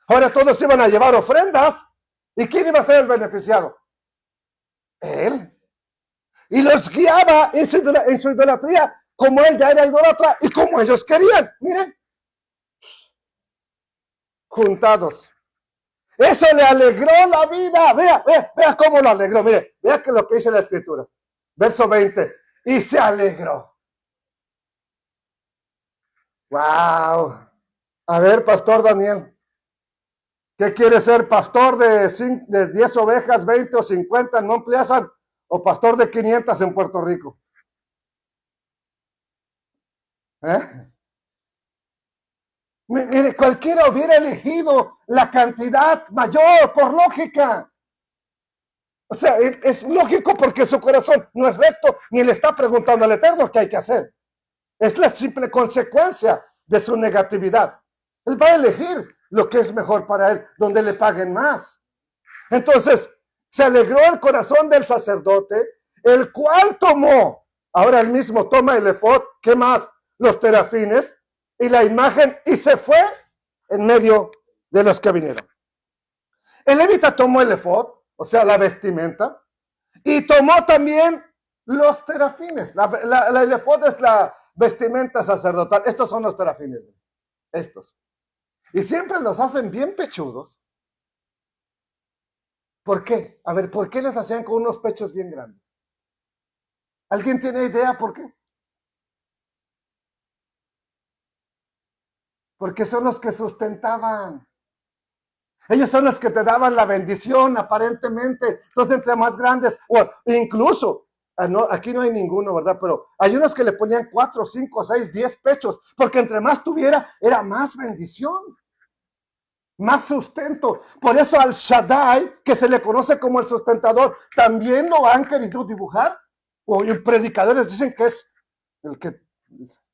Ahora todos iban a llevar ofrendas. ¿Y quién iba a ser el beneficiado? Él. Y los guiaba en su idolatría, como él ya era idólatra y como ellos querían. Miren, juntados. Eso le alegró la vida. Vea cómo lo alegró. Mire, vea que lo que dice la escritura. Verso 20. Y se alegró. Wow. A ver, pastor Daniel. ¿Qué quiere ser? ¿Pastor de 10 ovejas, 20 o 50 en Mount Pleasant? ¿O pastor de 500 en Puerto Rico? Mire, cualquiera hubiera elegido la cantidad mayor por lógica. O sea, es lógico porque su corazón no es recto ni le está preguntando al Eterno qué hay que hacer. Es la simple consecuencia de su negatividad. Él va a elegir lo que es mejor para él, donde le paguen más. Entonces, se alegró el corazón del sacerdote, el cual tomó, ahora él mismo toma el efod, ¿qué más? Los terafines y la imagen, y se fue en medio de los que vinieron. El levita tomó el efod, o sea, la vestimenta, y tomó también los terafines. El efod es la vestimenta sacerdotal. Estos son los terafines. Estos. Y siempre los hacen bien pechudos. ¿Por qué? A ver, ¿por qué les hacían con unos pechos bien grandes? ¿Alguien tiene idea por qué? Porque son los que sustentaban. Ellos son los que te daban la bendición, aparentemente. Entonces, entre más grandes, o incluso, no, aquí no hay ninguno, ¿verdad? Pero hay unos que le ponían 4, 5, 6, 10 pechos, porque entre más tuviera, era más bendición, más sustento. Por eso al Shaddai, que se le conoce como el sustentador, también lo han querido dibujar. O predicadores dicen que es el que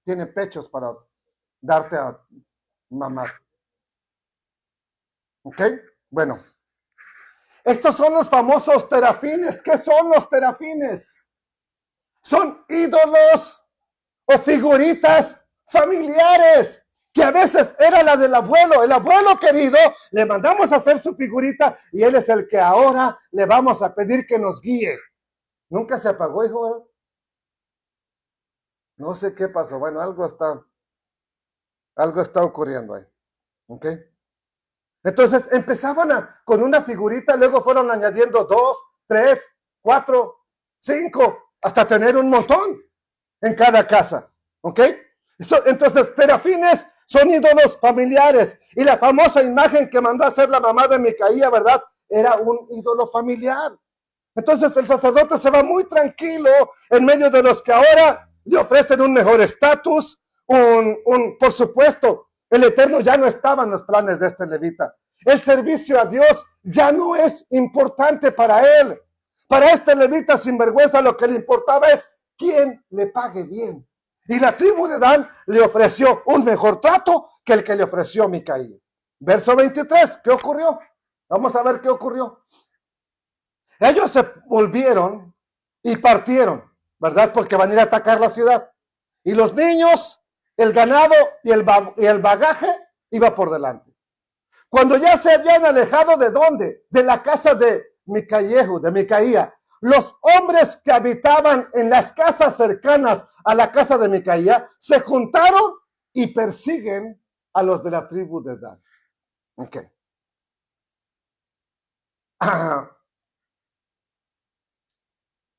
tiene pechos para darte a mamar. ¿Ok? Bueno. Estos son los famosos terafines. ¿Qué son los terafines? Son ídolos o figuritas familiares, que a veces era la del abuelo. El abuelo querido, le mandamos a hacer su figurita y él es el que ahora le vamos a pedir que nos guíe. ¿Nunca se apagó, hijo? No sé qué pasó. Bueno, algo está ocurriendo ahí. ¿Ok? Entonces empezaban con una figurita, luego fueron añadiendo 2, 3, 4, 5, hasta tener un montón en cada casa. ¿Ok? Entonces, terafines son ídolos familiares. Y la famosa imagen que mandó a hacer la mamá de Micaía, ¿verdad? Era un ídolo familiar. Entonces el sacerdote se va muy tranquilo en medio de los que ahora le ofrecen un mejor estatus, por supuesto, el Eterno ya no estaba en los planes de este levita. El servicio a Dios ya no es importante para él. Para este levita sinvergüenza lo que le importaba es quién le pague bien. Y la tribu de Dan le ofreció un mejor trato que el que le ofreció Micaía. Verso 23, ¿qué ocurrió? Vamos a ver qué ocurrió. Ellos se volvieron y partieron, ¿verdad? Porque van a ir a atacar la ciudad. Y los niños, el ganado y el bagaje iba por delante. Cuando ya se habían alejado, ¿de dónde? De la casa de Micaía. Los hombres que habitaban en las casas cercanas a la casa de Micaía se juntaron y persiguen a los de la tribu de Dan. Ok.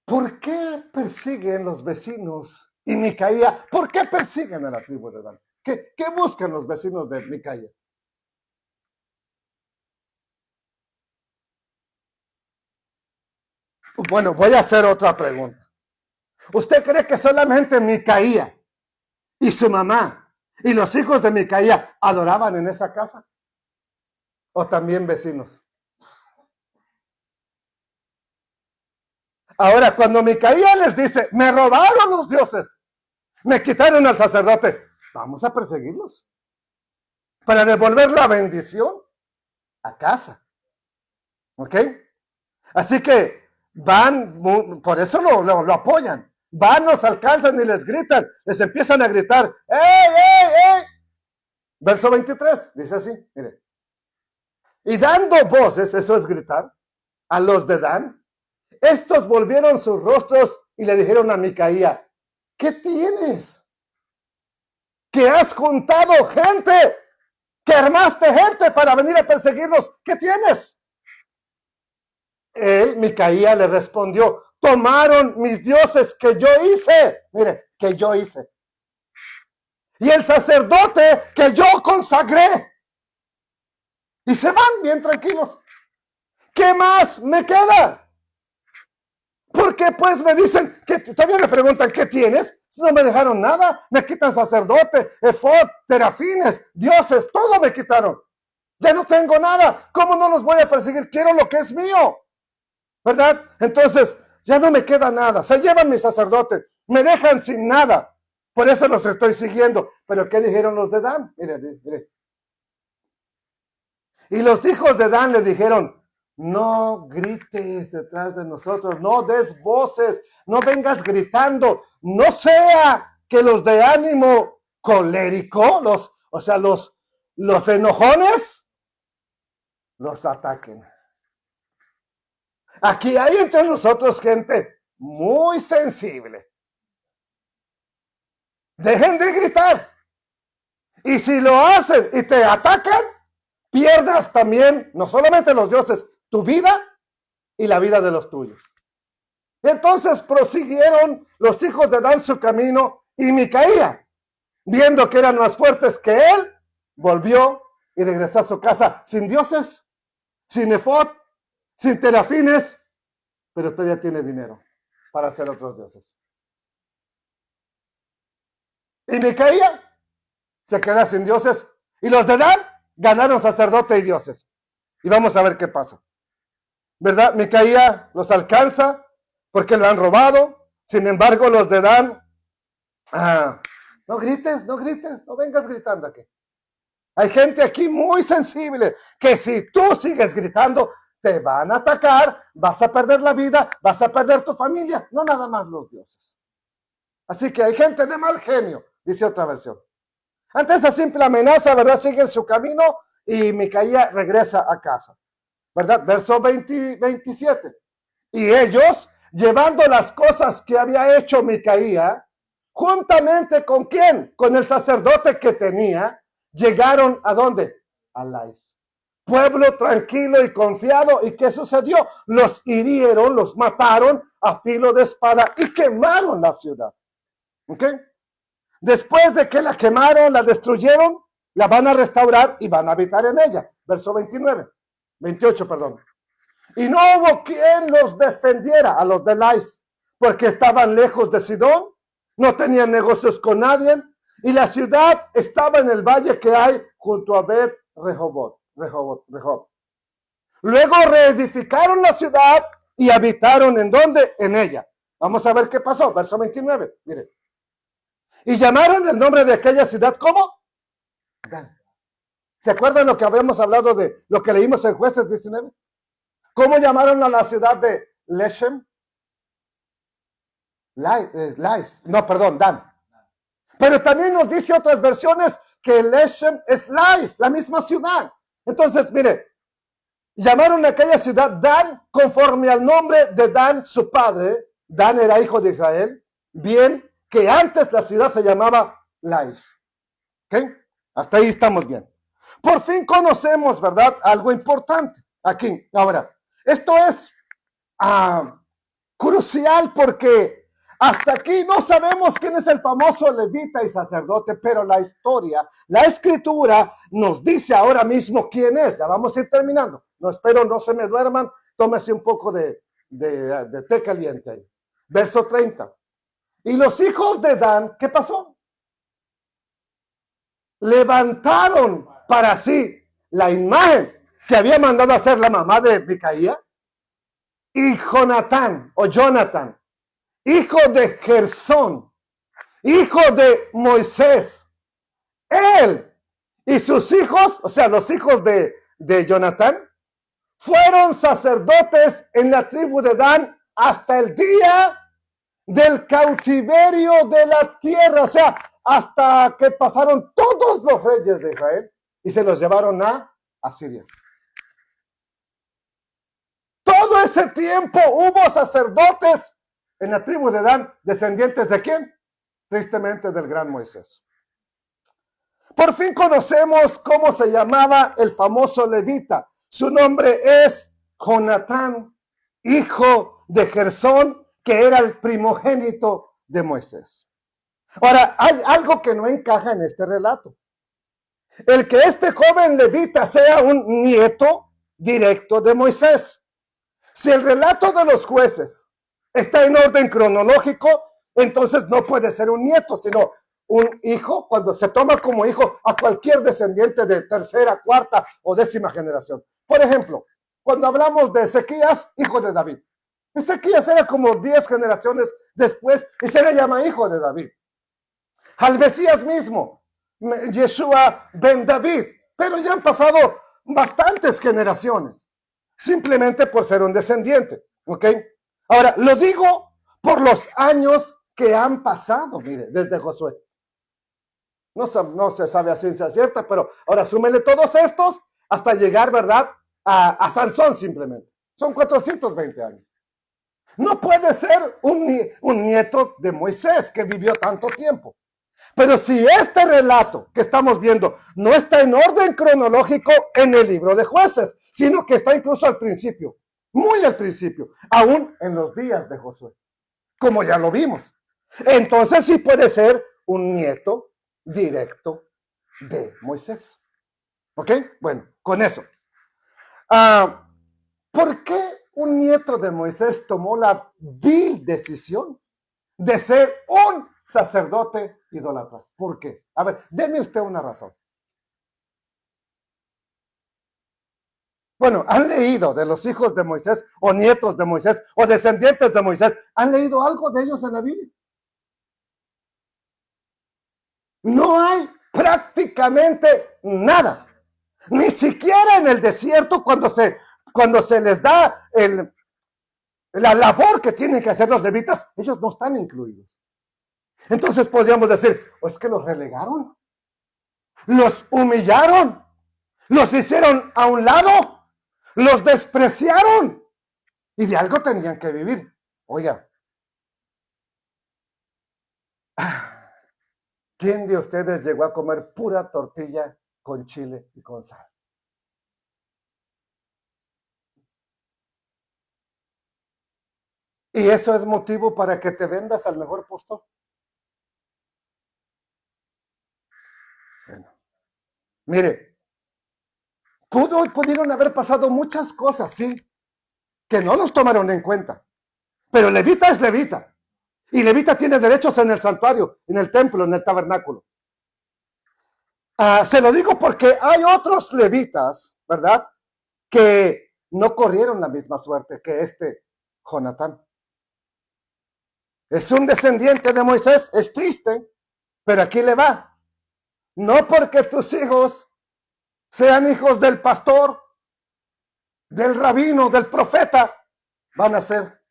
¿Por qué persiguen los vecinos y Micaía? ¿Por qué persiguen a la tribu de Dan? ¿Qué buscan los vecinos de Micaía? Bueno, voy a hacer otra pregunta. ¿Usted cree que solamente Micaía y su mamá y los hijos de Micaía adoraban en esa casa? ¿O también vecinos? Ahora, cuando Micaía les dice, me robaron los dioses, me quitaron al sacerdote, vamos a perseguirlos para devolver la bendición a casa. ¿Ok? Así que van, por eso lo apoyan. Van, los alcanzan y les gritan, les empiezan a gritar, ¡ey, ey, ey! Verso 23, dice así, mire. Y dando voces, eso es gritar, a los de Dan, estos volvieron sus rostros y le dijeron a Micaía, ¿qué tienes? Que has juntado gente, que armaste gente para venir a perseguirnos, ¿qué tienes? Él, Micaía, le respondió, tomaron mis dioses que yo hice, mire, que yo hice, y el sacerdote que yo consagré, y se van bien tranquilos. ¿Qué más me queda? Porque pues me dicen, que todavía me preguntan, ¿qué tienes? Si no me dejaron nada, me quitan sacerdote, efod, terafines, dioses, todo me quitaron. Ya no tengo nada, ¿cómo no los voy a perseguir? Quiero lo que es mío, ¿verdad? Entonces, ya no me queda nada, se llevan mis sacerdotes, me dejan sin nada, por eso los estoy siguiendo. Pero ¿qué dijeron los de Dan? Mire, mire. Y los hijos de Dan le dijeron, no grites detrás de nosotros, no des voces, no vengas gritando, no sea que los de ánimo colérico, los enojones, los ataquen. Aquí hay entre nosotros gente muy sensible. Dejen de gritar. Y si lo hacen y te atacan, pierdas también, no solamente los dioses, tu vida y la vida de los tuyos. Entonces prosiguieron los hijos de Dan su camino, y Micaía, viendo que eran más fuertes que él, volvió y regresó a su casa sin dioses, sin efod, sin terafines, pero todavía tiene dinero para hacer otros dioses. Y Micaía se queda sin dioses, y los de Dan ganaron sacerdote y dioses. Y vamos a ver qué pasa. ¿Verdad? Micaía los alcanza porque lo han robado. Sin embargo, los de Dan, no grites, no vengas gritando aquí. Hay gente aquí muy sensible que si tú sigues gritando, te van a atacar, vas a perder la vida, vas a perder tu familia, no nada más los dioses. Así que hay gente de mal genio, dice otra versión. Ante esa simple amenaza, ¿verdad? Sigue su camino y Micaía regresa a casa. ¿Verdad? Verso 27. Y ellos, llevando las cosas que había hecho Micaía, juntamente con ¿quién? Con el sacerdote que tenía, llegaron ¿a dónde? A Lais. Pueblo tranquilo y confiado. ¿Y qué sucedió? Los hirieron, los mataron a filo de espada y quemaron la ciudad. ¿Ok? Después de que la quemaron, la destruyeron, la van a restaurar y van a habitar en ella. Verso 28, perdón. Y no hubo quien los defendiera a los de Lais, porque estaban lejos de Sidón, no tenían negocios con nadie, y la ciudad estaba en el valle que hay junto a Bet Rehob. Luego reedificaron la ciudad y habitaron ¿en dónde? En ella. Vamos a ver qué pasó. Verso 29, mire. Y llamaron el nombre de aquella ciudad, ¿cómo? Dan. ¿Se acuerdan lo que habíamos hablado de lo que leímos en Jueces 19? ¿Cómo llamaron a la ciudad de Leshem? Dan. Pero también nos dice otras versiones que Leshem es Lais, la misma ciudad. Entonces, mire, llamaron a aquella ciudad Dan conforme al nombre de Dan, su padre. Dan era hijo de Israel. Bien, que antes la ciudad se llamaba Lais. ¿Ok? Hasta ahí estamos bien. Por fin conocemos, ¿verdad? Algo importante aquí. Ahora, esto es crucial porque hasta aquí no sabemos quién es el famoso levita y sacerdote, pero la historia, la escritura nos dice ahora mismo quién es. Ya vamos a ir terminando. No espero no se me duerman. Tómese un poco de té caliente ahí. Verso 30. Y los hijos de Dan, ¿qué pasó? Levantaron para sí la imagen que había mandado a hacer la mamá de Micaía. Y Jonatán, hijo de Gersón, hijo de Moisés, él y sus hijos, o sea, los hijos de Jonatán, fueron sacerdotes en la tribu de Dan hasta el día del cautiverio de la tierra, o sea, hasta que pasaron todos los reyes de Israel y se los llevaron a Asiria. Todo ese tiempo hubo sacerdotes en la tribu de Dan, descendientes ¿de quién? Tristemente del gran Moisés. Por fin conocemos cómo se llamaba el famoso levita. Su nombre es Jonatán, hijo de Gersón, que era el primogénito de Moisés. Ahora, hay algo que no encaja en este relato. El que este joven levita sea un nieto directo de Moisés. Si el relato de los jueces está en orden cronológico, entonces no puede ser un nieto, sino un hijo, cuando se toma como hijo a cualquier descendiente de tercera, cuarta o décima generación. Por ejemplo, cuando hablamos de Ezequías, hijo de David. Ezequías era como 10 generaciones después y se le llama hijo de David. Al Mesías mismo, Yeshua ben David, pero ya han pasado bastantes generaciones, simplemente por ser un descendiente, ¿ok? Ahora, lo digo por los años que han pasado, mire, desde Josué. No se sabe a ciencia cierta, pero ahora súmele todos estos hasta llegar, ¿verdad?, a Sansón simplemente. Son 420 años. No puede ser un nieto de Moisés que vivió tanto tiempo. Pero si este relato que estamos viendo no está en orden cronológico en el libro de Jueces, sino que está incluso al principio, muy al principio, aún en los días de Josué, como ya lo vimos. Entonces sí puede ser un nieto directo de Moisés. ¿Ok? Bueno, con eso. ¿Por qué un nieto de Moisés tomó la vil decisión de ser un sacerdote idólatra? ¿Por qué? A ver, deme usted una razón. Bueno, ¿han leído de los hijos de Moisés o nietos de Moisés o descendientes de Moisés? ¿Han leído algo de ellos en la Biblia? No hay prácticamente nada. Ni siquiera en el desierto cuando se les da la labor que tienen que hacer los levitas, ellos no están incluidos. Entonces podríamos decir, es que los relegaron, los humillaron, los hicieron a un lado, los despreciaron y de algo tenían que vivir. Oiga, ¿quién de ustedes llegó a comer pura tortilla con chile y con sal? ¿Y eso es motivo para que te vendas al mejor postor? Bueno, mire, pudieron haber pasado muchas cosas, sí, que no los tomaron en cuenta. Pero levita es levita. Y levita tiene derechos en el santuario, en el templo, en el tabernáculo. Se lo digo porque hay otros levitas, ¿verdad?, que no corrieron la misma suerte que este Jonatán. Es un descendiente de Moisés, es triste, pero aquí le va. No porque tus hijos sean hijos del pastor, del rabino, del profeta, van a ser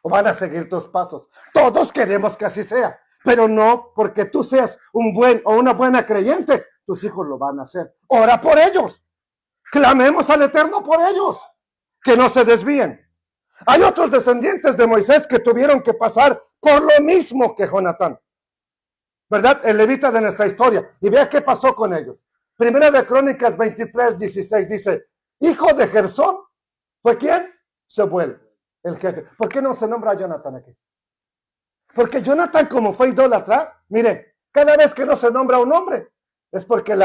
o van a seguir tus pasos. Todos queremos que así sea, pero no porque tú seas un buen o una buena creyente, tus hijos lo van a hacer. Ora por ellos. Clamemos al Eterno por ellos, que no se desvíen. Hay otros descendientes de Moisés que tuvieron que pasar por lo mismo que Jonatán, ¿verdad? El levita de nuestra historia. Y vea qué pasó con ellos. Primera de Crónicas 23:16 dice, hijo de Gersón, ¿fue quién? Sebuel, el jefe. ¿Por qué no se nombra a Jonatán aquí? Porque Jonatán, como fue idólatra, mire, cada vez que no se nombra un hombre, es porque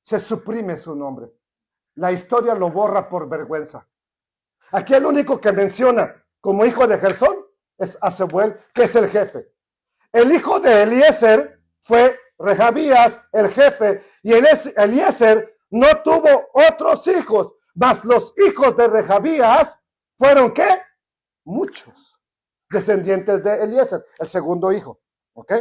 se suprime su nombre. La historia lo borra por vergüenza. Aquí el único que menciona como hijo de Gersón es Asebuel, que es el jefe. El hijo de Eliezer fue Rehabías, el jefe, y Eliezer no tuvo otros hijos, mas los hijos de Rehabías fueron, ¿qué? Muchos descendientes de Eliezer, el segundo hijo, ¿ok?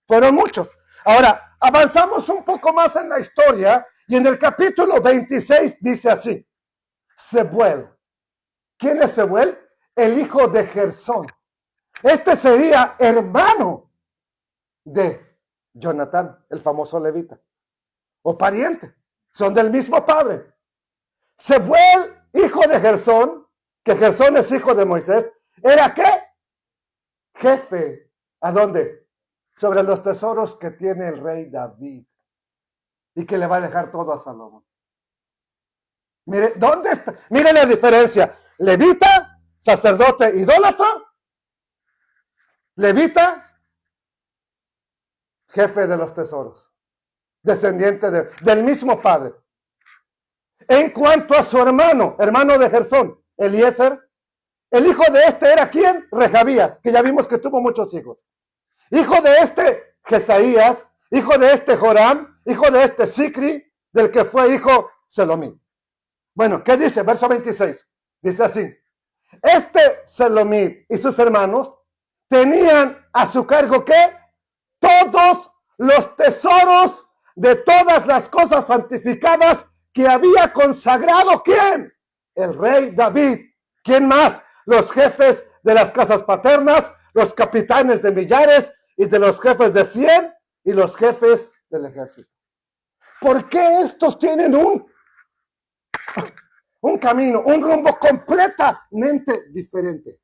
Fueron muchos. Ahora, avanzamos un poco más en la historia, y en el capítulo 26 dice así, Sebuel. ¿Quién es Sebuel? El hijo de Gersón. Este sería hermano de Jonatán, el famoso levita, o pariente, son del mismo padre. Sebuel, hijo de Gersón, que Gersón es hijo de Moisés, ¿era qué? Jefe, ¿a dónde? Sobre los tesoros que tiene el rey David, y que le va a dejar todo a Salomón. Mire, ¿dónde está? Mire la diferencia. Levita, sacerdote idólatra, levita, jefe de los tesoros, descendiente del mismo padre. En cuanto a su hermano de Gersón, Eliezer, el hijo de este era ¿quién? Rehabías, que ya vimos que tuvo muchos hijos. Hijo de este, Jesaías, hijo de este, Joram, hijo de este, Sicri, del que fue hijo Selomit. Bueno, ¿qué dice? Verso 26. Dice así, este Selomit y sus hermanos tenían a su cargo ¿qué? Todos los tesoros de todas las cosas santificadas que había consagrado, ¿quién? El rey David. ¿Quién más? Los jefes de las casas paternas, los capitanes de millares y de los jefes de 100 y los jefes del ejército. ¿Por qué estos tienen un camino, un rumbo completamente diferente?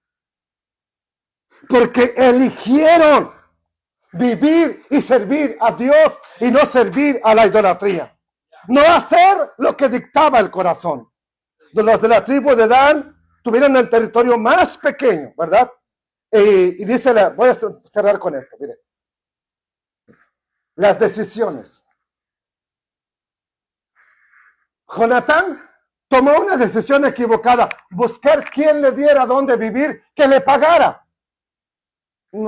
Porque eligieron vivir y servir a Dios y no servir a la idolatría. No hacer lo que dictaba el corazón. Los de la tribu de Dan tuvieron el territorio más pequeño, ¿verdad? Y dice, voy a cerrar con esto, mire. Las decisiones. Jonatán tomó una decisión equivocada, buscar quien le diera dónde vivir, que le pagara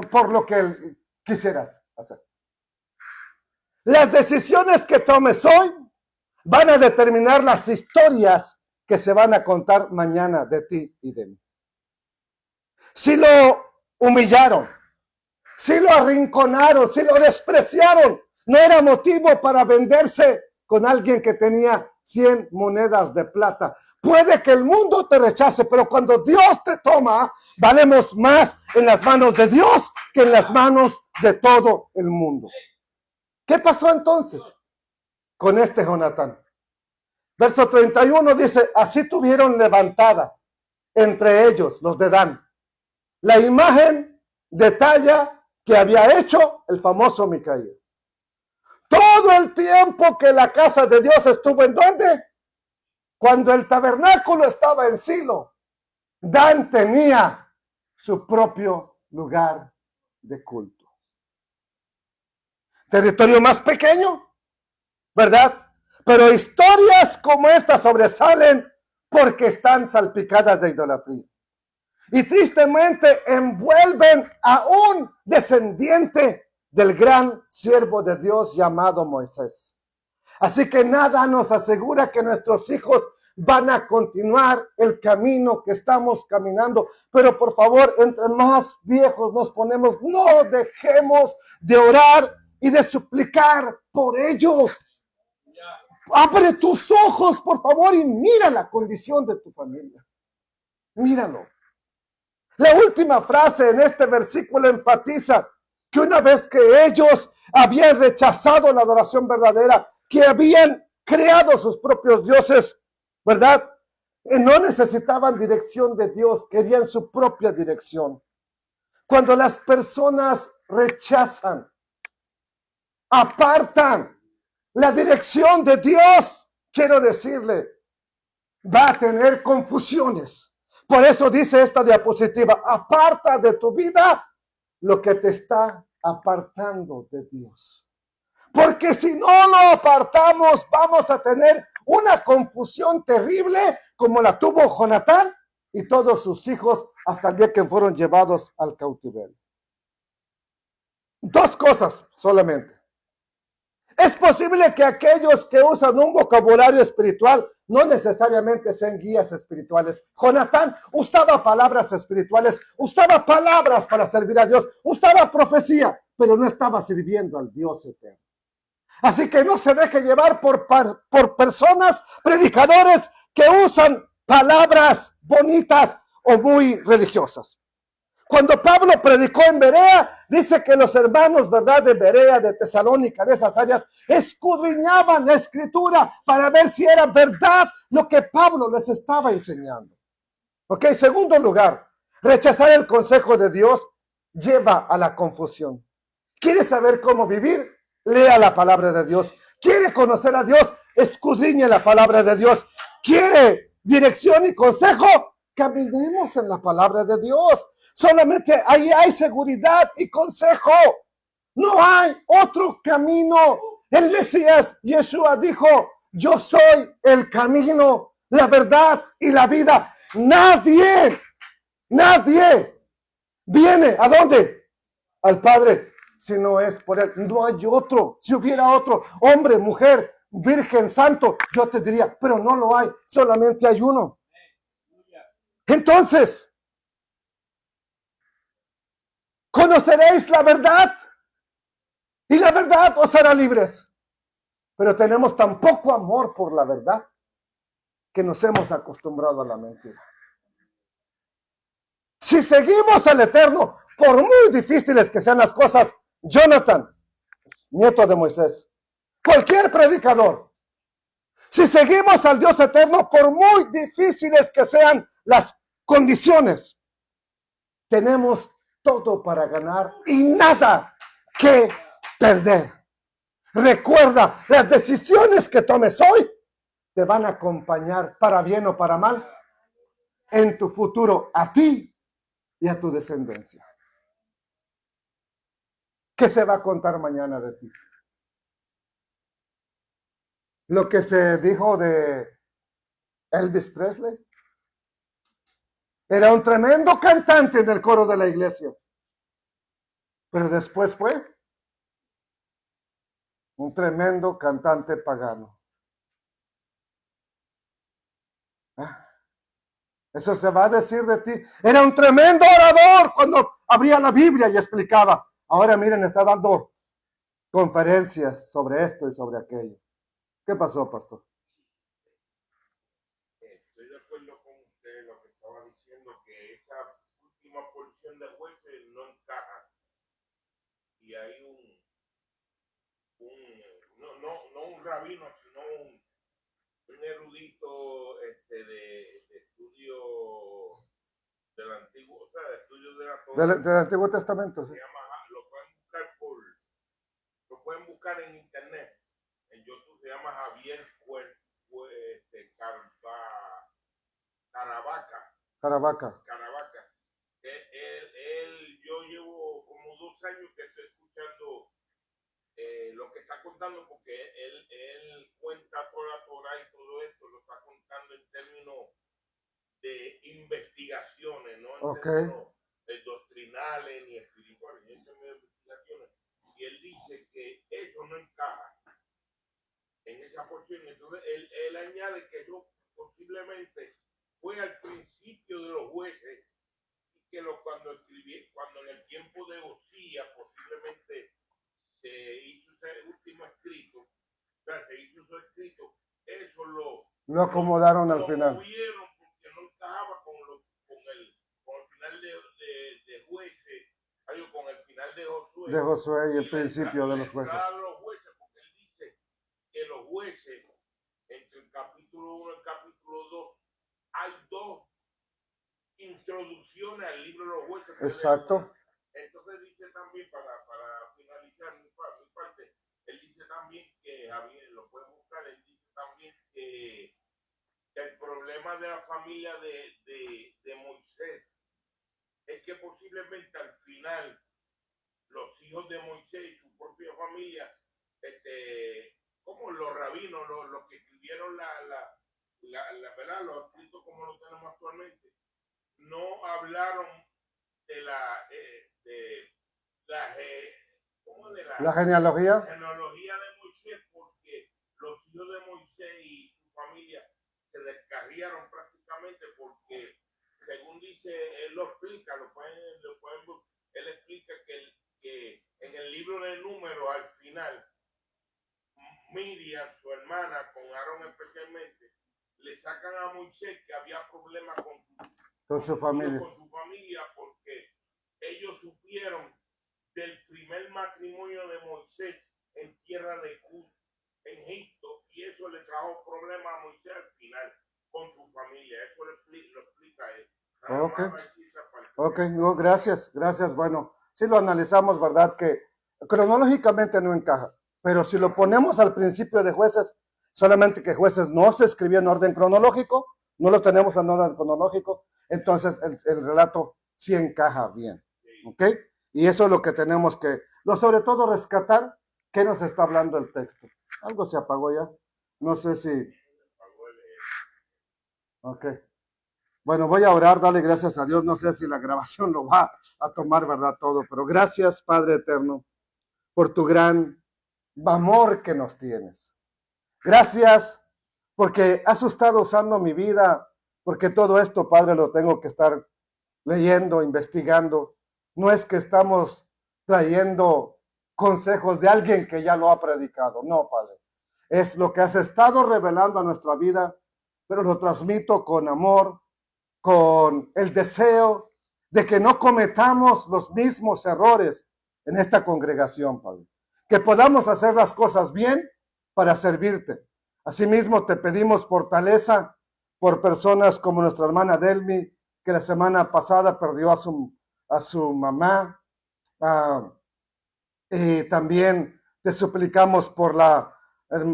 por lo que él quisieras hacer. Las decisiones que tomes hoy van a determinar las historias que se van a contar mañana de ti y de mí. Si lo humillaron, si lo arrinconaron, si lo despreciaron, no era motivo para venderse con alguien que tenía 100 monedas de plata. Puede que el mundo te rechace, pero cuando Dios te toma, valemos más en las manos de Dios que en las manos de todo el mundo. ¿Qué pasó entonces con este Jonatán? Verso 31 dice, así tuvieron levantada entre ellos, los de Dan, la imagen de talla que había hecho el famoso Micaía. Todo el tiempo que la casa de Dios estuvo ¿en dónde? Cuando el tabernáculo estaba en Silo, Dan tenía su propio lugar de culto. Territorio más pequeño, ¿verdad? Pero historias como esta sobresalen porque están salpicadas de idolatría. Y tristemente envuelven a un descendiente del gran siervo de Dios llamado Moisés. Así que nada nos asegura que nuestros hijos van a continuar el camino que estamos caminando. Pero por favor, entre más viejos nos ponemos, no dejemos de orar y de suplicar por ellos. Abre tus ojos, por favor, y mira la condición de tu familia. Míralo. La última frase en este versículo enfatiza que una vez que ellos habían rechazado la adoración verdadera, que habían creado sus propios dioses, ¿verdad? No necesitaban dirección de Dios, querían su propia dirección. Cuando las personas rechazan, apartan la dirección de Dios, quiero decirle, va a tener confusiones. Por eso dice esta diapositiva, aparta de tu vida lo que te está apartando de Dios. Porque si no lo apartamos, vamos a tener una confusión terrible como la tuvo Jonatán y todos sus hijos hasta el día que fueron llevados al cautiverio. Dos cosas solamente. Es posible que aquellos que usan un vocabulario espiritual no necesariamente sean guías espirituales. Jonatán usaba palabras espirituales, usaba palabras para servir a Dios, usaba profecía, pero no estaba sirviendo al Dios eterno. Así que no se deje llevar por personas, predicadores que usan palabras bonitas o muy religiosas. Cuando Pablo predicó en Berea, dice que los hermanos, ¿verdad?, de Berea, de Tesalónica, de esas áreas, escudriñaban la escritura para ver si era verdad lo que Pablo les estaba enseñando. Ok, segundo lugar, rechazar el consejo de Dios lleva a la confusión. ¿Quiere saber cómo vivir? Lea la palabra de Dios. ¿Quiere conocer a Dios? Escudriñe la palabra de Dios. ¿Quiere dirección y consejo? Caminemos en la palabra de Dios. Solamente ahí hay seguridad y consejo. No hay otro camino. El Mesías, Yeshua, dijo, yo soy el camino, la verdad y la vida. Nadie viene, ¿a dónde? Al Padre, si no es por Él. No hay otro. Si hubiera otro, hombre, mujer, virgen, santo, yo te diría, pero no lo hay. Solamente hay uno. Entonces, conoceréis la verdad y la verdad os hará libres. Pero tenemos tan poco amor por la verdad que nos hemos acostumbrado a la mentira. Si seguimos al Eterno, por muy difíciles que sean las cosas, Jonathan, nieto de Moisés, cualquier predicador, si seguimos al Dios Eterno, por muy difíciles que sean las condiciones, tenemos todo para ganar y nada que perder. Recuerda, las decisiones que tomes hoy te van a acompañar para bien o para mal en tu futuro, a ti y a tu descendencia. ¿Qué se va a contar mañana de ti? Lo que se dijo de Elvis Presley. Era un tremendo cantante en el coro de la iglesia. Pero después fue un tremendo cantante pagano. Eso se va a decir de ti. Era un tremendo orador cuando abría la Biblia y explicaba. Ahora miren, está dando conferencias sobre esto y sobre aquello. ¿Qué pasó, pastor? Estoy de acuerdo con usted lo que estaba diciendo, que esa última porción de jueces no encaja. Y hay no un rabino, sino un erudito de estudio del antiguo, o sea, de estudio de la Torah. Del Antiguo Testamento, sí. Se llama, lo pueden buscar en internet, en YouTube, se llama Javier Caravaca. Yo llevo como 2 años que estoy escuchando lo que está contando, porque él cuenta toda la Torah y todo esto, lo está contando en términos de investigaciones, no en términos doctrinales ni espirituales, en términos de investigaciones. Y él dice que eso no encaja en esa porción. Entonces él añade que eso posiblemente fue al principio de los jueces, y que cuando en el tiempo de Osías posiblemente se hizo ese último escrito, o sea, se hizo su escrito, eso lo acomodaron al final. Movieron porque no encajaba con el final de jueces, con el final de Josué. De Josué y el principio de los jueces. Los jueces, porque él dice que los jueces, entre el capítulo 1 y el capítulo 2, hay 2 introducciones al libro de los jueces. Exacto. Entonces dice también, para finalizar mi parte, él dice también que, Javier, lo pueden buscar, él dice también que el problema de la familia de Moisés es que posiblemente al final los hijos de Moisés y su propia familia, como los rabinos, los que escribieron ¿verdad? Los escritos como lo tenemos actualmente, no hablaron de La genealogía. genealogía de Moisés, porque los hijos de Moisés y su familia se descarriaron prácticamente, porque según dice, él lo explica, él explica que en el libro de Números, al final, Miriam, su hermana, con Aarón especialmente, le sacan a Moisés que había problemas Con su familia. porque ellos supieron del primer matrimonio de Moisés en tierra de Cus, en Egipto, y eso le trajo problemas a Moisés al final con su familia. Eso lo explica él. Ok, no, gracias. Bueno, si lo analizamos, ¿verdad? Que cronológicamente no encaja, pero si lo ponemos al principio de Jueces, solamente que Jueces no se escribió en orden cronológico, no lo tenemos en orden cronológico, entonces el relato sí encaja bien, ¿ok? Y eso es lo que tenemos que, sobre todo rescatar, ¿qué nos está hablando el texto? Algo se apagó ya, no sé si... Ok. Bueno, voy a orar, dale gracias a Dios, no sé si la grabación lo va a tomar, ¿verdad? Todo, pero gracias, Padre Eterno, por tu gran amor que nos tienes. Gracias porque has estado usando mi vida, porque todo esto, Padre, lo tengo que estar leyendo, investigando. No es que estamos trayendo consejos de alguien que ya lo ha predicado, no, Padre. Es lo que has estado revelando a nuestra vida, pero lo transmito con amor, con el deseo de que no cometamos los mismos errores en esta congregación, Padre. Que podamos hacer las cosas bien para servirte. Asimismo, te pedimos fortaleza por personas como nuestra hermana Delmi, que la semana pasada perdió a su mamá. Y también te suplicamos por la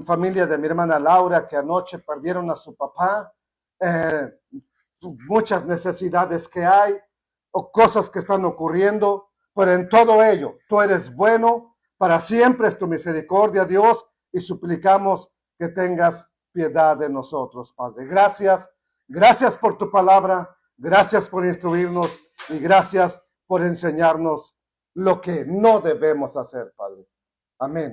familia de mi hermana Laura, que anoche perdieron a su papá. Muchas necesidades que hay o cosas que están ocurriendo, pero en todo ello tú eres bueno, para siempre es tu misericordia, Dios, y suplicamos que tengas piedad de nosotros, Padre. Gracias por tu palabra, gracias por instruirnos y gracias por enseñarnos lo que no debemos hacer, Padre. Amén.